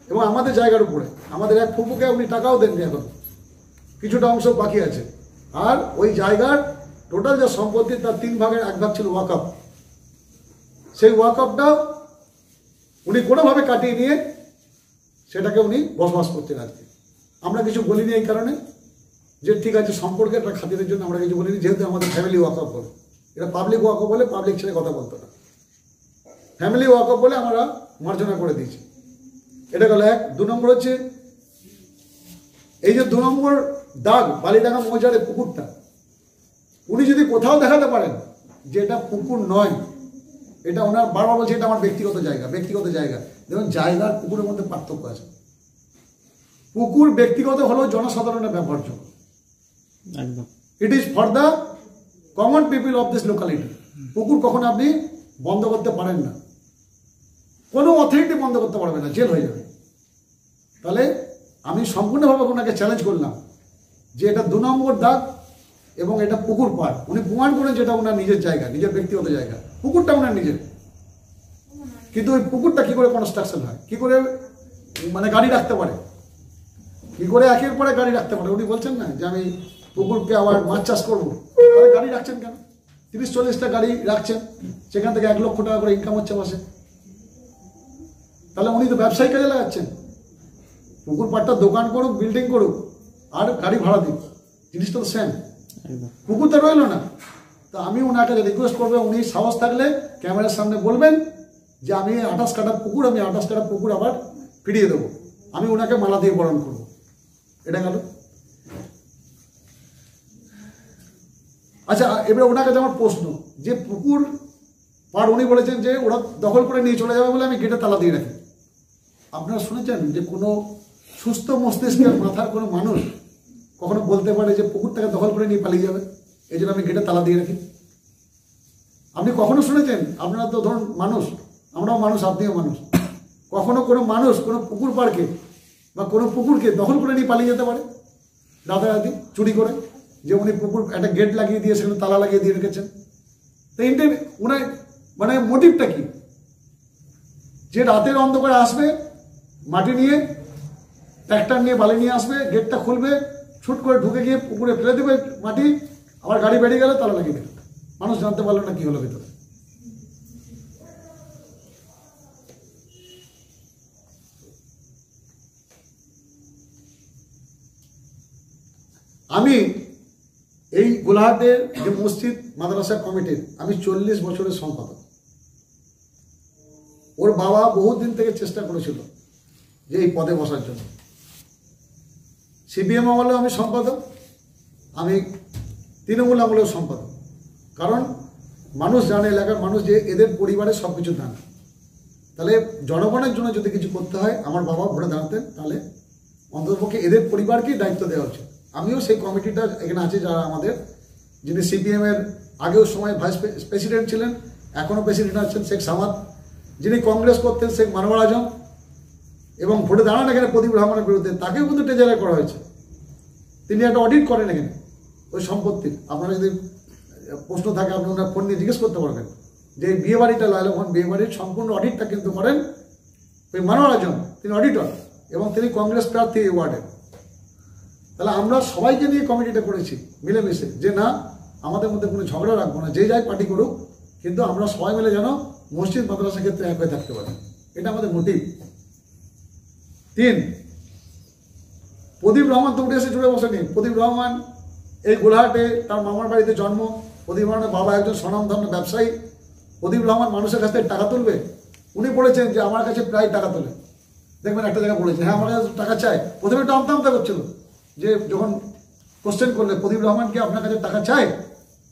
এবং আমাদের জায়গার উপরে। আমাদের এক ফুপুকে উনি টাকাও দেননি, এখন কিছুটা অংশ বাকি আছে। আর ওই জায়গার টোটাল যে সম্পত্তি, তার 3 ভাগের 1 ভাগ ছিল ওয়াকফ। সেই ওয়াকফটাও উনি কোনোভাবে কাটিয়ে নিয়ে সেটাকে উনি বসবাস করতেন। আজকে আমরা কিছু বলিনি এই কারণে যে ঠিক আছে, সম্পর্কে একটা খাতিরের জন্য আমরা কিছু বলিনি, যেহেতু আমাদের ফ্যামিলি ওয়াকফ বলে। এটা পাবলিক ওয়াকফ বলে পাবলিক ছেড়ে কথা বলতো না, ফ্যামিলি ওয়াকফ বলে আমরা মার্জনা করে দিয়েছি। এটা গেল 1। 2 নম্বর হচ্ছে এই যে 2 নম্বর দাগ বালিডাঙ্গা মৌজারে পুকুরটা, উনি যদি কোথাও দেখাতে পারেন যে এটা পুকুর নয়, এটা ওনার বারবার বলছে এটা আমার ব্যক্তিগত জায়গা, ব্যক্তিগত জায়গা। দেখুন, জায়গার পুকুরের মধ্যে পার্থক্য আছে। পুকুর ব্যক্তিগত হলেও জনসাধারণের ব্যবহারযোগ্য। একদম, it is for the common people of this locality. পুকুর কখনো আপনি বন্ধ করতে পারেন না, কোনো অথরিটি বন্ধ করতে পারবে না, জেল হয়ে যাবে। তাহলে আমি সম্পূর্ণভাবে ওনাকে চ্যালেঞ্জ করলাম যে এটা 2 নম্বর দাগ এবং এটা পুকুর পাড়। উনি প্রমাণ করেন যেটা ওনার নিজের জায়গা, নিজের ব্যক্তিগত জায়গা, পুকুরটা ওনার নিজের। কিন্তু ওই পুকুরটা কি করে কনস্ট্রাকশন হয়, কি করে মানে গাড়ি রাখতে পারে, কি করে একের পরে গাড়ি রাখতে পারে? উনি বলছেন না যে আমি পুকুরকে আবার মাছ চাষ করবো, তাহলে গাড়ি রাখছেন কেন? 30-40টা গাড়ি রাখছেন, সেখান থেকে 1 লক্ষ টাকা করে ইনকাম হচ্ছে মাসে। তাহলে উনি তো ব্যবসায়ী কাজে লাগাচ্ছেন। পুকুর পাড়টা দোকান করুক, বিল্ডিং করুক, আর গাড়ি ভাড়া দিক, জিনিসটা তো সেম। পুকুর তো রইল না। তো আমি ওনাকে রিকোয়েস্ট করবো, উনি সাহস থাকলে ক্যামেরার সামনে বলবেন যে আমি 28 কাঠা পুকুর, আমি 28 কাঠা পুকুর আবার ফিরিয়ে দেবো, আমি ওনাকে মালা দিয়ে বরণ করবো। এটা গেল। আচ্ছা, এবার ওনার কাছে আমার প্রশ্ন যে পুকুর পাড় উনি বলেছেন যে ওরা দখল করে নিয়ে চলে যাবে বলে আমি গেটে তালা দিয়ে রাখি। আপনারা শুনেছেন যে কোনো সুস্থ মস্তিষ্কের মাথার কোনো মানুষ কখনো বলতে পারে যে পুকুরটাকে দখল করে নিয়ে পালিয়ে যাবে, এই জন্য আমি গেটে তালা দিয়ে রাখি? আপনি কখনো শুনেছেন? আপনারা তো ধরুন মানুষ, আমরাও মানুষ, আপনিও মানুষ, কখনো কোনো মানুষ কোনো পুকুর পাড়কে বা কোনো পুকুরকে দখল করে নিয়ে পালিয়ে যেতে পারে রাতারাতি চুরি করে? যে উনি পুকুর একটা গেট লাগিয়ে দিয়ে সেখানে তালা লাগিয়ে দিয়ে রেখেছেন, তো উনার মানে মোটিভটা কি? যে রাতের অন্ধকারে আসবে, মাটি নিয়ে, ট্র্যাক্টর নিয়ে বালি নিয়ে আসবে, গেটটা খুলবে, ছুট করে ঢুকে গিয়ে পুকুরে ফেলে দেবে মাটি, আবার গাড়ি বেরিয়ে গেলে তালা লাগিয়ে দেবে, মানুষ জানতে পারলো না কি হলো ভিতরে। আমি এই গোলাহাটের যে মসজিদ মাদ্রাসা কমিটির আমি 40 বছরের সম্পাদক। ওর বাবা বহুদিন থেকে চেষ্টা করেছিল যে এই পদে বসার জন্য। সিপিএম আমলেও আমি সম্পাদক, আমি তৃণমূল আমলেও সম্পাদক। কারণ মানুষ জানে, এলাকার মানুষ, যে এদের পরিবারে সব কিছু জানে। তাহলে জনগণের জন্য যদি কিছু করতে হয়, আমার বাবা ভোটে দাঁড়াতেন, তাহলে অন্ততপক্ষে এদের পরিবারকেই দায়িত্ব দেওয়া উচিত। আমিও সেই কমিটিটা এখানে আছে, যারা আমাদের, যিনি সিপিএমের আগেও সময় ভাইস প্রেসিডেন্ট ছিলেন, এখনও প্রেসিডেন্ট আছেন শেখ সামাদ, যিনি কংগ্রেস করতেন শেখ মানওয়ার আজম, এবং ভোটে দাঁড়ান এখানে প্রদীপ রহমানের বিরুদ্ধে, তাকেও কিন্তু ট্রেজারে করা হয়েছে। তিনি একটা অডিট করেন এখানে ওই সম্পত্তির। আপনারা যদি প্রশ্ন থাকে আপনি ওনার ফোন নিয়ে জিজ্ঞেস করতে পারবেন যে এই বিয়ে বাড়িটা, লাইলখন বিয়ে বাড়ির সম্পূর্ণ অডিটটা কিন্তু করেন ওই মানওয়ার আজম, তিনি অডিটর, এবং তিনি কংগ্রেস প্রার্থী এই ওয়ার্ডে। তাহলে আমরা সবাইকে নিয়ে কমিটিটা করেছি মিলেমিশে, যে না আমাদের মধ্যে কোনো ঝগড়া রাখবো না, যে যাই পার্টি করুক, কিন্তু আমরা সবাই মিলে যেন মসজিদ মাদ্রাসা ক্ষেত্রে এক হয়ে থাকতে পারি, এটা আমাদের মোটিভ। 3, প্রদীপ রহমান তো উঠে এসে জুড়ে বসেনি। প্রদীপ রহমান এই গোলাহাটে তার মামার বাড়িতে জন্ম। প্রদীপ রহমানের বাবা একজন স্বনামধন্য ব্যবসায়ী। প্রদীপ রহমান মানুষের কাছ থেকে টাকা তুলবে? উনি বলেছেন যে আমার কাছে প্রায় টাকা তোলে, দেখবেন একটা জায়গায় বলেছে হ্যাঁ আমার কাছে টাকা চায়। প্রথমে একটু আমতা আমতা করছিল, যে যখন কোশ্চেন করলে প্রদীপ রহমান কি আপনার কাছে টাকা চায়,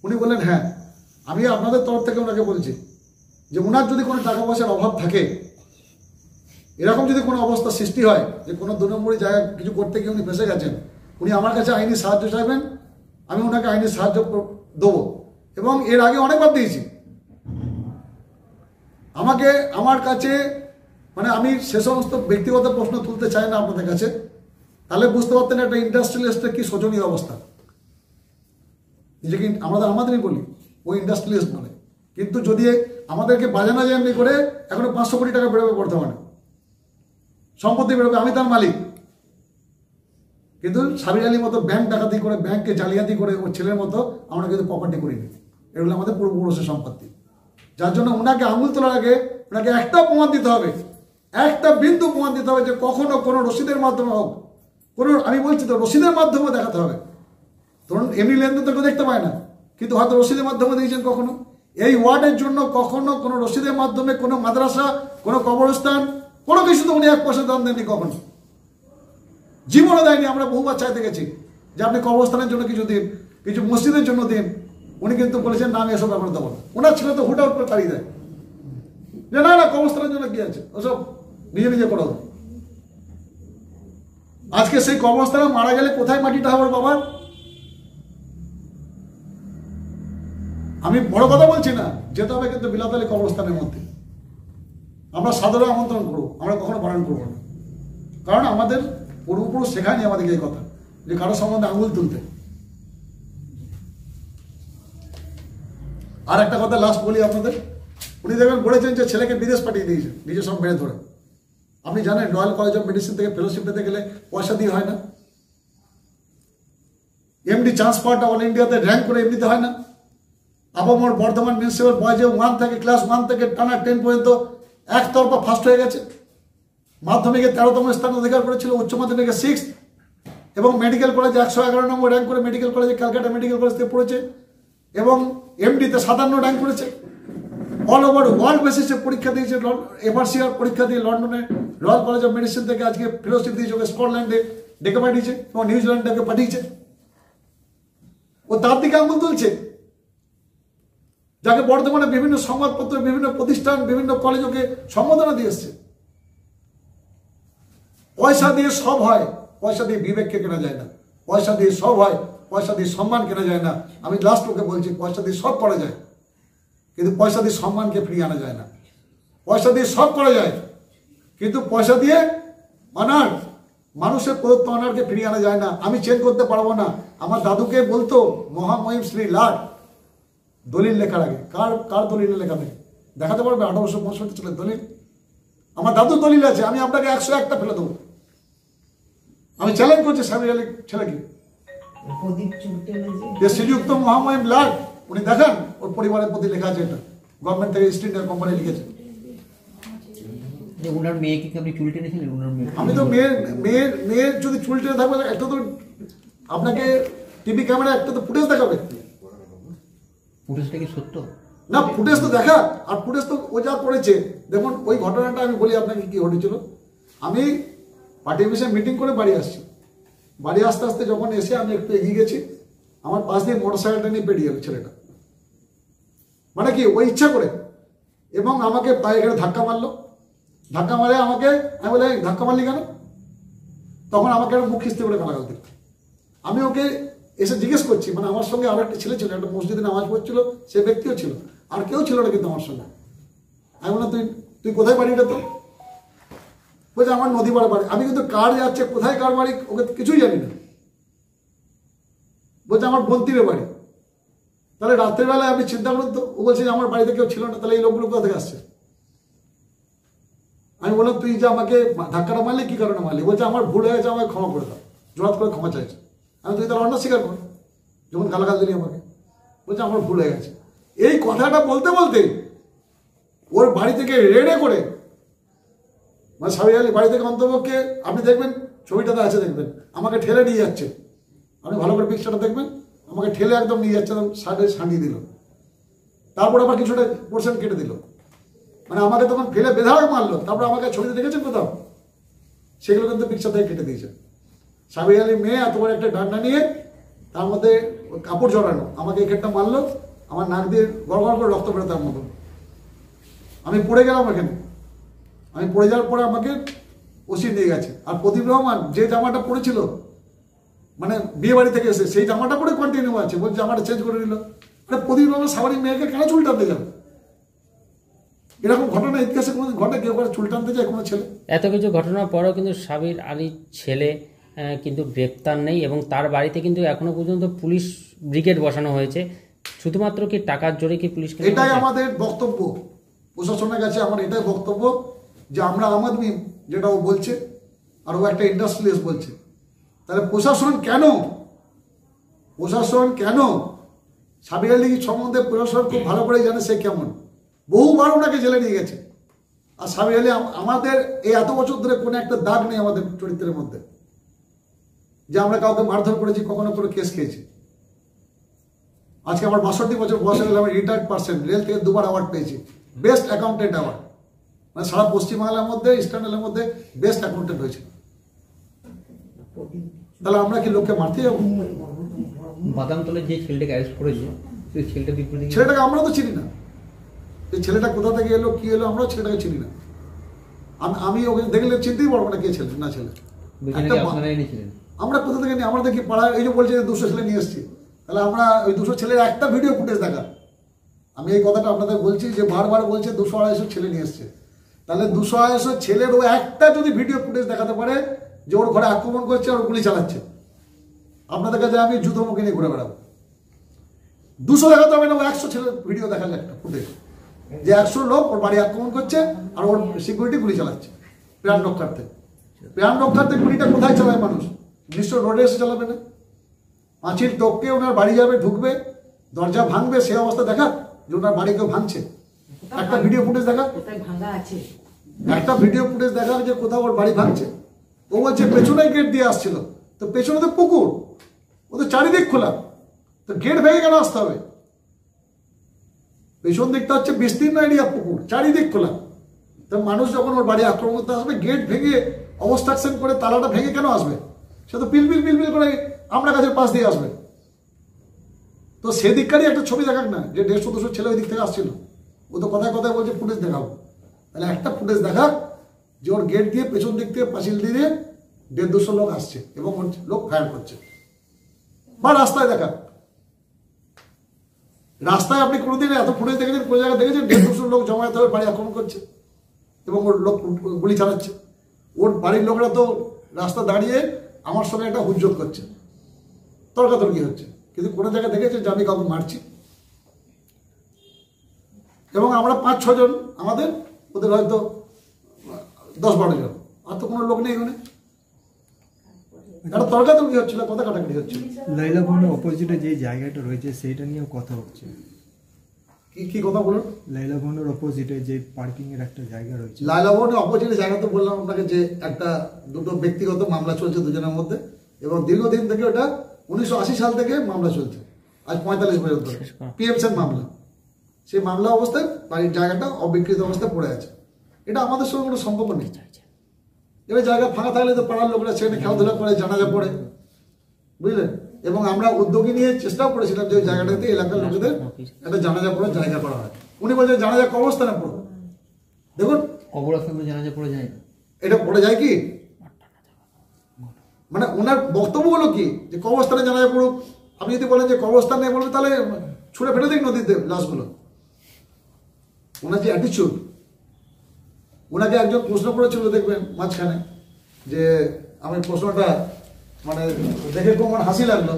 উনি বললেন হ্যাঁ। আমি আপনাদের তরফ থেকে ওনাকে বলছি যে ওনার যদি কোনো টাকা পয়সার অভাব থাকে, এরকম যদি কোনো অবস্থা সৃষ্টি হয় যে কোনো 2 নম্বরই জায়গায় কিছু করতে গিয়ে উনি ফেসে গেছেন, উনি আমার কাছে আইনি সাহায্য চাইবেন, আমি ওনাকে আইনি সাহায্য দেবো। এবং এর আগে অনেকবার দিয়েছি। আমাকে আমার কাছে মানে আমি সে সমস্ত ব্যক্তিগত প্রশ্ন তুলতে চাই না আপনাদের কাছে, তাহলে বুঝতে পারতেন একটা ইন্ডাস্ট্রিয়ালিস্টের কি শোচনীয় অবস্থা। নিজেকে আমাদেরই বলি ওই ইন্ডাস্ট্রিয়ালিস্ট বলে, কিন্তু যদি আমাদেরকে বাজানো যায় এমনি করে, এখনো 500 কোটি টাকা বেরোবে বর্তমানে সম্পত্তি বেরোবে, আমি তার মালিক। কিন্তু সাবির আলীর মতো ব্যাংক ডাকাতি করে, ব্যাংককে জালিয়াতি করে ওর ছেলের মতো আমরা কিন্তু প্রপার্টি করিনি। এগুলো আমাদের পূর্বপুরুষের সম্পত্তি, যার জন্য ওনাকে আঙুল তোলার আগে ওনাকে একটা প্রমাণ দিতে হবে, একটা বিন্দু প্রমাণ দিতে হবে যে কখনো কোনো রসিদের মাধ্যমে হোক, কোনো, আমি বলছি তো রসিদের মাধ্যমে দেখাতে হবে। ধরুন এমনি লেনদেন তো কেউ দেখতে পায় না, কিন্তু হয়তো রসিদের মাধ্যমে দিয়েছেন কখনো। এই ওয়ার্ডের জন্য কখনো কোনো রসিদের মাধ্যমে কোনো মাদ্রাসা, কোনো কবরস্থান, কোনো কিছু তো উনি 1 পয়সা দাম দেননি, কখনো জীবনে দেয়নি। আমরা বহুবার চাইতে গেছি যে আপনি কবরস্থানের জন্য কিছু দিন, কিছু মসজিদের জন্য দিন। উনি কিন্তু বলেছেন না আমি এসব ব্যাপারে দেবো না। ওনার ছেলে তো হুট আউট করে তাড়িয়ে দেয় যে না না কবরস্থানের জন্য কি আছে, ওসব নিজে নিজে করো। আজকে সেই কবরস্থানে মারা গেলে কোথায় মাটিটা হবে বাবার? আমি বড় কথা বলছি না, যেতে হবে কিন্তু বিলাত আলী কবরস্থানের মধ্যে। আমরা সাদরে আমন্ত্রণ করবো, আমরা কখনো বারণ করবো না, কারণ আমাদের পূর্বপুরুষ শেখায়নি আমাদেরকে এই কথা যে কারো সম্বন্ধে আঙুল তুলতে। আর একটা কথা লাস্ট বলি আপনাদের, উনি দেখবেন বলেছেন যে ছেলেকে বিদেশ পাঠিয়ে দিয়েছেন নিজের সব মেরে ধরে। আপনি জানেন রয়্যাল কলেজ অফ মেডিসিন থেকে ফেলোশিপ পেতে গেলে পয়সা দিয়ে হয় না। এমডি চান্স পাওয়াটা অল ইন্ডিয়াতে র্যাঙ্ক করে এমনিতে হয় না। আপামর বর্ধমান মিউনিসিপ্যাল বয়েজে 1 থেকে ক্লাস 1 থেকে টানা 10 পর্যন্ত একতরফা ফার্স্ট হয়ে গেছে। মাধ্যমিকে 13তম স্থান অধিকার করেছিল, উচ্চ মাধ্যমিকে 6th, এবং মেডিকেল কলেজে 111 নম্বর র্যাঙ্ক করে মেডিকেল কলেজে, ক্যালকাটা মেডিকেল কলেজ থেকে পড়েছে, এবং এমডিতে 57 র্যাঙ্ক করেছে। অল ওভার ওয়ার্ল্ড বেসিসে পরীক্ষা দিয়েছে, এফআরসিআর পরীক্ষা দিয়ে লন্ডনে রয়্যাল কলেজ অফ মেডিসিন থেকে আজকে ফেলোশিপ দিয়েছে, ওকে স্কটল্যান্ডে ডেকে পাঠিয়েছে এবং নিউজিল্যান্ডকে পাঠিয়েছে। ও তার দিকে আঙুল তুলছে, যাকে বর্তমানে বিভিন্ন সংবাদপত্র, বিভিন্ন প্রতিষ্ঠান, বিভিন্ন কলেজ ওকে সম্বোধনা দিয়ে এসছে। পয়সা দিয়ে সব হয়, পয়সা দিয়ে বিবেককে কেনা যায় না। পয়সা দিয়ে সব হয়, পয়সা দিয়ে সম্মান কেনা যায় না। আমি লাস্ট ওকে বলছি পয়সা দিয়ে সব করা যায়, কিন্তু পয়সা দিয়ে সম্মানকে ফিরিয়ে আনা যায় না। পয়সা দিয়ে সব করা যায়, কিন্তু পয়সা দিয়ে মানুষের প্রদত্ত অনারকে ফিরিয়ে আনা যায় না। আমি চেঞ্জ করতে পারবো না। আমার দাদুকে বলতো মহামহিম শ্রী লাট, দলিল লেখার আগে কার দলিল লেখা নেই দেখাতে পারবে? 1865 সালের দলিল। আমার দাদুর দলিল আছে, আমি আপনাকে 101টা ফেলে দেবো। আমি চ্যালেঞ্জ করছি সাবির আলী ছেলেকে, শ্রীযুক্ত মহামহিম লাট, উনি দেখান ওর পরিবারের প্রতি লেখা আছে, এটা গভর্নমেন্ট থেকে ইস্ট ইন্ডিয়া কোম্পানি লিখেছে। ওনার মেয়েকে কি আপনি চুল টেনেছিলেন? ওনার মেয়ে, আমি তো মেয়ের যদি চুল টেনে থাকবে, একটা তো আপনাকে টিভি ক্যামেরা একটা তো ফুটেজ দেখাবে। ফুটেজটা কি সত্য? না, ফুটেজ তো দেখা, আর ফুটেজ তো ও যা করেছে। দেখুন ওই ঘটনাটা আমি বলি আপনাকে কি ঘটেছিল। আমি পার্টি অফিসে মিটিং করে বাড়ি আসছি। বাড়ি আস্তে আস্তে যখন এসে আমি একটু এগিয়ে গেছি, আমার পাশ দিয়ে মোটরসাইকেলটা নিয়ে পেরিয়ে গেল ছেলেটা। মানে কি ওই ইচ্ছা করে, এবং আমাকে পায়ে ঘেরে ধাক্কা মারলো, ধাক্কা মারে আমাকে, আমি বলে ধাক্কা মারলি কেন? তখন আমাকে একটা মুখ খিস্তে করে গালাগাল দিল। আমি ওকে এসে জিজ্ঞেস করছি, মানে আমার সঙ্গে আরো একটা ছেলে ছিল, একটা মসজিদে নামাজ পড়ছিল, সে ব্যক্তিও ছিল, আর কেউ ছিল না কিন্তু আমার সঙ্গে। আমি বললাম তুই কোথায় বাড়িটা তো? বলছে আমার নদীপাড়া বাড়ি। আমি কিন্তু কার যাচ্ছে, কোথায় কার বাড়ি ওকে কিছুই জানি না। বলছে আমার বন্তিরে বাড়ি। তাহলে রাত্রের বেলায় আপনি চিন্তা করুন তো, ও বলছে যে আমার বাড়িতে কেউ ছিল না, তাহলে এই লোকগুলো কোথা থেকে আসছে? আমি বললাম তুই যে আমাকে ধাক্কাটা মারলি কি কারণে মারলি? বলছে আমার ভুল হয়ে গেছে, আমাকে ক্ষমা করে দাও। জোরাত করে ক্ষমা চাইছে। আমি তুই তাহলে অন্য স্বীকার কর, যখন গালাগাল দিলি আমাকে। বলছে আমার ভুল হয়ে গেছে। এই কথাটা বলতে বলতে ওর বাড়ি থেকে রেডে করে, মানে সাবির আলী বাড়ি থেকে অন্তপক্ষে, আপনি দেখবেন ছবিটাতে আছে, দেখবেন আমাকে ঠেলে নিয়ে যাচ্ছে। আপনি ভালো করে পিকচারটা দেখবেন, আমাকে ঠেলে একদম নিয়ে যাচ্ছে, একদম সাইডে সাঁটিয়ে দিল। তারপর আবার কিছুটা পোর্শন কেটে দিল, মানে আমাকে তখন ফেলে বেধাও মারলো। তারপর আমাকে ছবিতে দেখেছেন কোথাও? সেগুলো কিন্তু পিকচার থেকে কেটে দিয়েছে। সাবির আলী মেয়ে এত বড় একটা ডান্ডা নিয়ে, তার মধ্যে কাপড় জড়ানো, আমাকে এখানটা মারলো, আমার নাক দিয়ে গড় গড় করে রক্ত বেরোতে তার মতো। আমি পড়ে গেলাম এখানে। আমি পড়ে যাওয়ার পরে আমাকে ওসি নিয়ে গেছে। আর প্রদীপ রহমান যে জামাটা পরেছিল, মানে বিয়ে বাড়ি থেকে এসে, সেই জামাটা পরে কন্টিনিউ আছে। বলছে জামাটা চেঞ্জ করে নিল। আরে প্রদীপ রহমান সাবারি মেয়েকে কেন চুল টানতে যাবে? এরকম ঘটনা ইতিহাসে কোনোদিন ঘটে? কেউ করে চুল টানতে যায় কোনো ছেলে? এত কিছু ঘটনার পরেও কিন্তু সাবির আলীর ছেলে কিন্তু গ্রেপ্তার নেই, এবং তার বাড়িতে কিন্তু এখনো পর্যন্ত পুলিশ ব্রিগেড বসানো হয়েছে। শুধুমাত্র কি টাকার জোরে কি পুলিশ? এটাই আমাদের বক্তব্য প্রশাসনের কাছে। আমার এটাই বক্তব্য যে আমরা আম আদমি যেটা ও বলছে, আর ও একটা ইন্ডাস্ট্রিয়ালিস্ট বলছে, তাহলে প্রশাসন কেন? সাবির আলী সম্বন্ধে প্রশাসন খুব ভালো করে জানে সে কেমন। বহুবার ওনাকে জেলে নিয়ে গেছে। আর সাবির আলী আমাদের এই এত বছর ধরে কোনো একটা দাগ নেই আমাদের চরিত্রের মধ্যে যে আমরা কাউকে মারধর করেছি, কখনো কোনো কেস খেয়েছি। আজকে আমার 62 বছর বয়স হয়ে গেলে আমি রিটায়ার্ড পার্সন, রেল থেকে 2বার অ্যাওয়ার্ড পেয়েছি, বেস্ট অ্যাকাউন্টেন্ট অ্যাওয়ার্ড। মানে সারা পশ্চিমবাংলার মধ্যে, ইস্টার্নেলের মধ্যে বেস্ট অ্যাকাউন্টেন্ট হয়েছে। তাহলে আমরা কি লোককে মারতে যাবো? বাদামতলে যে ছেলেটাকে অ্যারেস্ট করেছে, সেই ছেলেটা বিপরীতে ছেলেটাকে আমরা তো চিনি না। এই ছেলেটা কোথা থেকে এলো, কি এলো, আমরাও ছেলেটাকে চিনি না। আমি ওকে দেখলে চিনতেই পারবো না কে ছেলে না ছেলে। আপনারা এনেছিলেন। আমরা কোথা থেকে নিই? আমরা দেখি পাড়ায়, এই যে বলছে 200 ছেলে নিয়ে এসছি, তাহলে আমরা ওই 200 ছেলের একটা ভিডিও ফুটেজ দেখা। আমি এই কথাটা আপনাদের বলছি যে বারবার বলছে 200-250 ছেলে নিয়ে এসছে, তাহলে 200-250 ছেলের ও একটা যদি ভিডিও ফুটেজ দেখাতে পারে যে ওর ঘরে আক্রমণ করছে আর গুলি চালাচ্ছে, আপনাদের কাছে আমি জুতো মুখে নিয়ে ঘুরে বেড়াবো। 200 দেখাতে হবে না, ও 100 ছেলের ভিডিও দেখালে একটা ফুটেজ, যে 100 লোক ওর বাড়ি আক্রমণ করছে আর ওর সিকিউরিটি গুলি চালাচ্ছে প্রাণ রক্ষার্থে। গুলিটা কোথায় চালায় মানুষ? নিশ্চয় রোডে এসে চালাবে না। পাঁচিল টপকে ওনার বাড়ি যাবে, ঢুকবে, দরজা ভাঙবে, সে অবস্থা দেখা যে ওনার বাড়ি কেউ ভাঙছে। একটা ভিডিও ফুটেজ দেখা, একটা ভিডিও ফুটেজ দেখা যে কোথাও ওর বাড়ি ভাঙছে। ও বলছে পেছনে গেট দিয়ে আসছিল, তো পেছনে তো পুকুর, ও তো চারিদিক খোলা, তো গেট ভেঙে কেন আসতে হবে? পেছন দিকটা হচ্ছে বিস্তীর্ণ এরিয়া, পুকুর, চারিদিক খোলা। তো মানুষ যখন ওর বাড়ি আক্রমণ করতে আসবে, গেট ভেঙে অবস্ট্রাকশন করে তালাটা ভেঙে কেন আসবে? সে তো পিলপিল করে আমরা গাছের পাশ দিয়ে আসবে। তো সেদিককারই একটা ছবি দেখাক না, যে 150-200 ছেলে ওই দিক থেকে আসছিল। ও তো কথায় কথায় বলছে ফুটেজ দেখাবো, তাহলে একটা ফুটেজ দেখাক যে ওর গেট দিয়ে পেছন দিক থেকে পাঁচিল দিয়ে 150-200 লোক আসছে এবং লোক ফায়ার করছে, বা রাস্তায় দেখা। রাস্তায় আপনি কোনোদিন এত ফুটেজ দেখেছেন, কোনো জায়গায় দেখেছেন 150-200 লোক জমায়েত হয়ে বাড়ি আক্রমণ করছে এবং ওর লোক গুলি চালাচ্ছে? ওর বাড়ির লোকেরা তো রাস্তা দাঁড়িয়ে আমার সঙ্গে একটা হুজ্জত করছে, তর্কাতর্কি হচ্ছে, কিন্তু কোনো জায়গায় দেখেছে যে আমি কাউকে মারছি? এবং আমরা 5-6 জন, আমাদের ওদের হয়তো 10-12 জন, আর তো কোনো লোক নেই ওখানে। একটা তর্কাতর্কি হচ্ছিল, কথা কাটাকাটি হচ্ছিল। লাইলা ভবনের অপোজিটে যে জায়গাটা রয়েছে সেইটা নিয়েও কথা হচ্ছে। কি কথা বলুন? লাইলা ভবনের অপোজিটে যে পার্কিং এর একটা জায়গা রয়েছে, লাইলা ভবনের অপোজিটে জায়গা তো বললাম আপনাকে যে দুটো ব্যক্তিগত মামলা চলছে দুজনের মধ্যে, এবং দীর্ঘদিন থেকে ওটা 1980 সাল থেকে মামলা চলছে, আজ 45 বছর ধরে পিএমসের মামলা। সেই মামলা অবস্থায় বাড়ির জায়গাটা অবিকৃত অবস্থায় পড়ে আছে। এটা আমাদের সঙ্গে কোনো সম্পর্ক নেই। এবার জায়গা ফাঁকা থাকলে তো পাড়ার লোকেরা সেখানে খেলাধুলা করে, জানাজা পড়ে, বুঝলেন? এবং আমরা উদ্যোগী নিয়ে চেষ্টাও করেছিলাম যে ওই জায়গাটাতে এলাকার লোকেদের একটা জানাজা পড়ার জায়গা করা হয়। উনি বলছেন জানাজা কবরস্থানে পড়ো। দেখুন কবরস্থানে জানাজা পড়ে যায় না। এটা পড়ে যায় কি? মানে ওনার বক্তব্য হলো কি যে কবরস্থানে জানাজা পড়ুক। আপনি যদি বলেন যে কবরস্থান নেই বলবে, তাহলে ছুঁড়ে ফেলে দিক নদীতে লাশগুলো। ওনার যে অ্যাটিচিউড, ওনাকে একজন প্রশ্ন করেছিল দেখবেন মাঝখানে, যে আমি প্রশ্নটা মানে দেখে খুব আমার হাসি লাগলো।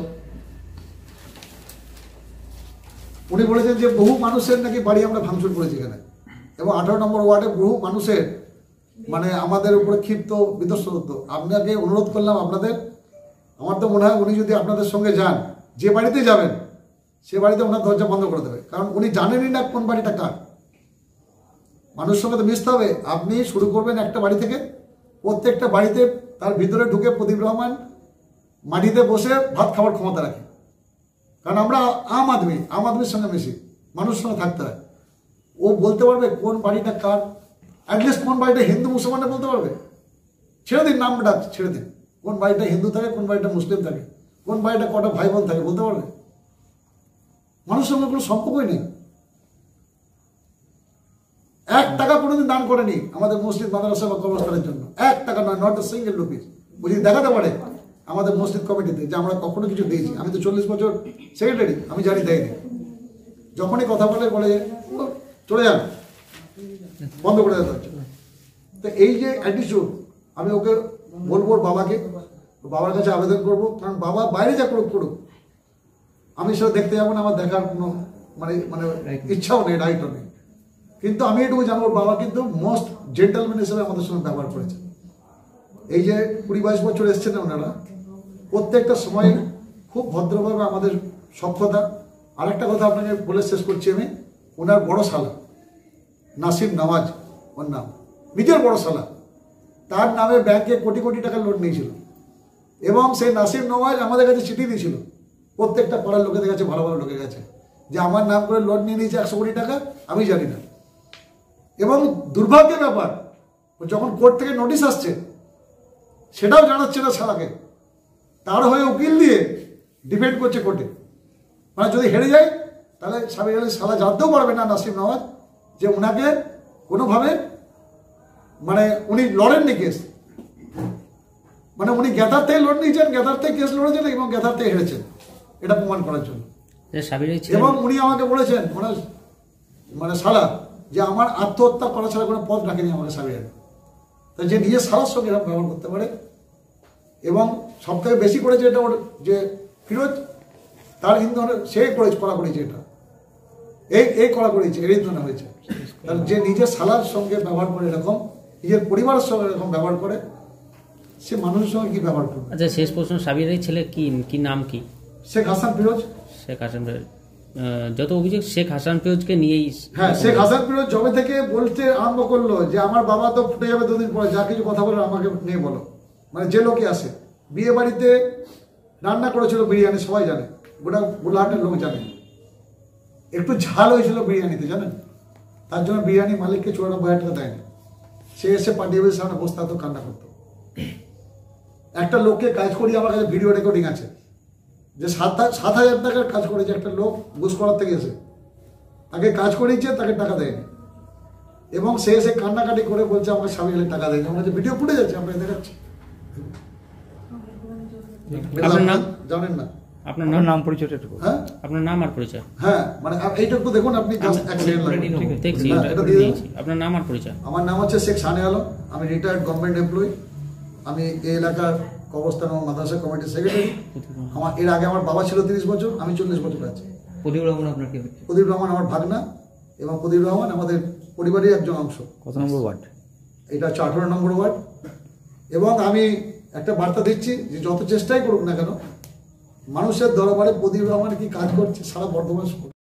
উনি বলেছেন যে বহু মানুষের নাকি বাড়ি আমরা ভাঙচুর করেছি এখানে, এবং 18 নম্বর ওয়ার্ডে বহু মানুষের মানে আমাদের উপরে ক্ষিপ্ত বিধ্বস্ত হতো। আপনাকে অনুরোধ করলাম আপনাদের, আমার তো মনে হয় উনি যদি আপনাদের সঙ্গে যান, যে বাড়িতে যাবেন সে বাড়িতে ওনার দরজা বন্ধ করে দেবে, কারণ উনি জানেনই না কোন বাড়িটা কার। মানুষের সঙ্গে তো মিশতে হবে। আপনি শুরু করবেন একটা বাড়ি থেকে, প্রত্যেকটা বাড়িতে তার ভিতরে ঢুকে প্রদীপ রহমান মাটিতে বসে ভাত খাওয়ার ক্ষমতা রাখে, কারণ আমরা আম আদমির সঙ্গে মিশি, মানুষের সঙ্গে থাকতে হয়। ও বলতে পারবে কোন বাড়িটা কার, অ্যাটলিস্ট কোন বাড়িটা হিন্দু মুসলমানে বলতে পারবে। ছেড়ে দিন নাম ডাক, ছেড়ে দিন কোন বাড়িটা হিন্দু থাকে, কোন বাড়িটা মুসলিম থাকে, কোন বাড়িটা কটা ভাই বোন থাকে, বলতে পারবে? মানুষের সঙ্গে কোনো সম্পর্কই নেই। 1 টাকা কোনোদিন দান করেনি আমাদের মসজিদ মাদ্রাসা বা কবরস্থানের জন্য, 1 টাকা নয়, নট আ সিঙ্গেল রুপিস। বুঝি দেখাতে পারে আমাদের মসজিদ কমিটিতে যে আমরা কখনো কিছু দিয়েছি। আমি তো 40 বছর সেক্রেটারি, আমি জানি দেয়নি। যখনই কথা বলে "ও, চলে যান, বন্ধ করে দেওয়া হচ্ছে"। তো এই যে অ্যাটিটিউড, আমি ওকে বলবো ওর বাবাকে, বাবার কাছে আবেদন করবো, কারণ বাবা বাইরে যা করুক, আমি সেটা দেখতে যাবো না, আমার দেখার কোনো মানে মানে ইচ্ছাও নেই, রাইটও নেই। কিন্তু আমি এটুকু জানবো, বাবা কিন্তু মোস্ট জেন্টলম্যান হিসেবে আমাদের সঙ্গে ব্যবহার করেছে। এই যে 20-22 বছর এসছেন ওনারা, প্রত্যেকটা সময় খুব ভদ্রভাবে আমাদের সক্ষতা। আরেকটা কথা আপনাকে বলে শেষ করছি আমি, ওনার বড় শালা নাসিম নওয়াজ, ওর নাম, নিজের বড় শালা, তার নামে ব্যাংকে কোটি কোটি টাকা লোন নিয়েছিল, এবং সেই নাসিম নওয়াজ আমাদের কাছে চিঠি দিয়েছিল প্রত্যেকটা পাড়ার লোকেদের কাছে, ভালো ভালো লোকের কাছে, যে আমার নাম করে লোন নিয়ে নিয়েছে 100 কোটি টাকা, আমি জানি না। এবং দুর্ভাগ্যের ব্যাপার, যখন কোর্ট থেকে নোটিশ আসছে সেটাও জানাচ্ছে না শালাকে, তার হয়ে উকিল দিয়ে ডিফেন্ড করছে কোর্টে। মানে যদি হেরে যায় তাহলে সাবির আলী শালা জানতেও পারবে না নাসিম নওয়াজ যে ওনাকে কোনোভাবে মানে উনি লড়েননি কেস, মানে উনি গ্যাদার থেকে লোন নিয়েছেন, গ্যাদার থেকে কেস লড়েছেন এবং গ্যাদার থেকে হেরেছেন, এটা প্রমাণ করার জন্য। এবং উনি আমাকে বলেছেন ওনার মানে শালা যে আমার আত্মহত্যা করা ছাড়া কোনো পথ রাখেনি আমাকে সাবির আলী। তাই যে নিজের শালার সঙ্গে এরকম ব্যবহার করতে পারে, এবং সব থেকে বেশি করেছে এটা ওর যে ফিরোজ, তার ইন্ধনে সে করা করেছে, এটা এই করা করেছে, এর ইন্ধনে হয়েছে। তার যে নিজের শালার সঙ্গে ব্যবহার করে এরকম, নিজের পরিবারের সঙ্গে এরকম ব্যবহার করে, সে মানুষের সঙ্গে কি ব্যবহার করবে? আচ্ছা, শেষ প্রশ্ন, সাবির আলীর ছেলে কি নাম কি? শেখ হাসান ফিরোজ। শেখ হাসান ফিরোজ, যত অভিযোগ শেখ হাসান ফিরোজকে নিয়েই। হ্যাঁ, শেখ হাসান ফিরোজ জবে থেকে বলতে আরম্ভ করলো যে আমার বাবা তো ফুটে যাবে 2 দিন পরে, যা কিছু কথা বলো আমাকে নিয়ে বলো। মানে যে লোকে আসে, বিয়ে বাড়িতে রান্না করেছিল বিরিয়ানি, সবাই জানে, গোলাহাটের লোক জানে, একটু ঝাল হয়েছিল বিরিয়ানিতে জানেন, তার জন্য বিরিয়ানি মালিককে 94,000 টাকা দেয়নি। সে এসে পার্টি অফিসের সামনে বসতে হতো, কান্না করতো। একটা লোককে কাজ করিয়ে আমার কাছে ভিডিও রেকর্ডিং আছে, যে 7,000 টাকার কাজ করেছে একটা লোক, ঘুষ করার থেকে এসে তাকে কাজ করিয়েছে, তাকে টাকা দেয়নি, এবং সে এসে কান্নাকাটি করে বলছে আমাকে সাবির আলী টাকা দেয়নি। আমার কাছে ভিডিও ফুটে যাচ্ছে, আপনাকে দেখাচ্ছি। আপনার নাম জানেন না? আপনার নাম পরিচয়টা একটু। হ্যাঁ, আপনার নাম আর পরিচয়। হ্যাঁ, মানে এইটা একটু দেখুন আপনি, জাস্ট 1 সেকেন্ড লাগবে। দেখছি, হ্যাঁ, এটা দিয়ে দিন। আপনার নাম আর পরিচয়। আমার নাম হচ্ছে শেখ সানে আলম, আমি রিটায়ার্ড গভর্নমেন্ট এমপ্লয়ি। আমি এই এলাকার কবরস্থান এবং মাদ্রাসা কমিটির সেক্রেটারি। আমার এর আগে আমার বাবা ছিল 30 বছর, আমি 40 বছর আছি। প্রদীপ রহমান আপনার কি হচ্ছে? প্রদীপ রহমান আমার ভাগনা, এবং প্রদীপ রহমান আমাদের পরিবারের একজন অংশ। কত নম্বর ওয়ার্ড? এটা হচ্ছে 18 নম্বর ওয়ার্ড। এবং আমি একটা বার্তা দিচ্ছি যে যত চেষ্টাই করুক না কেন, মানুষের দরবারে প্রদীপ রহমান কি কাজ করছে সারা বর্ধমান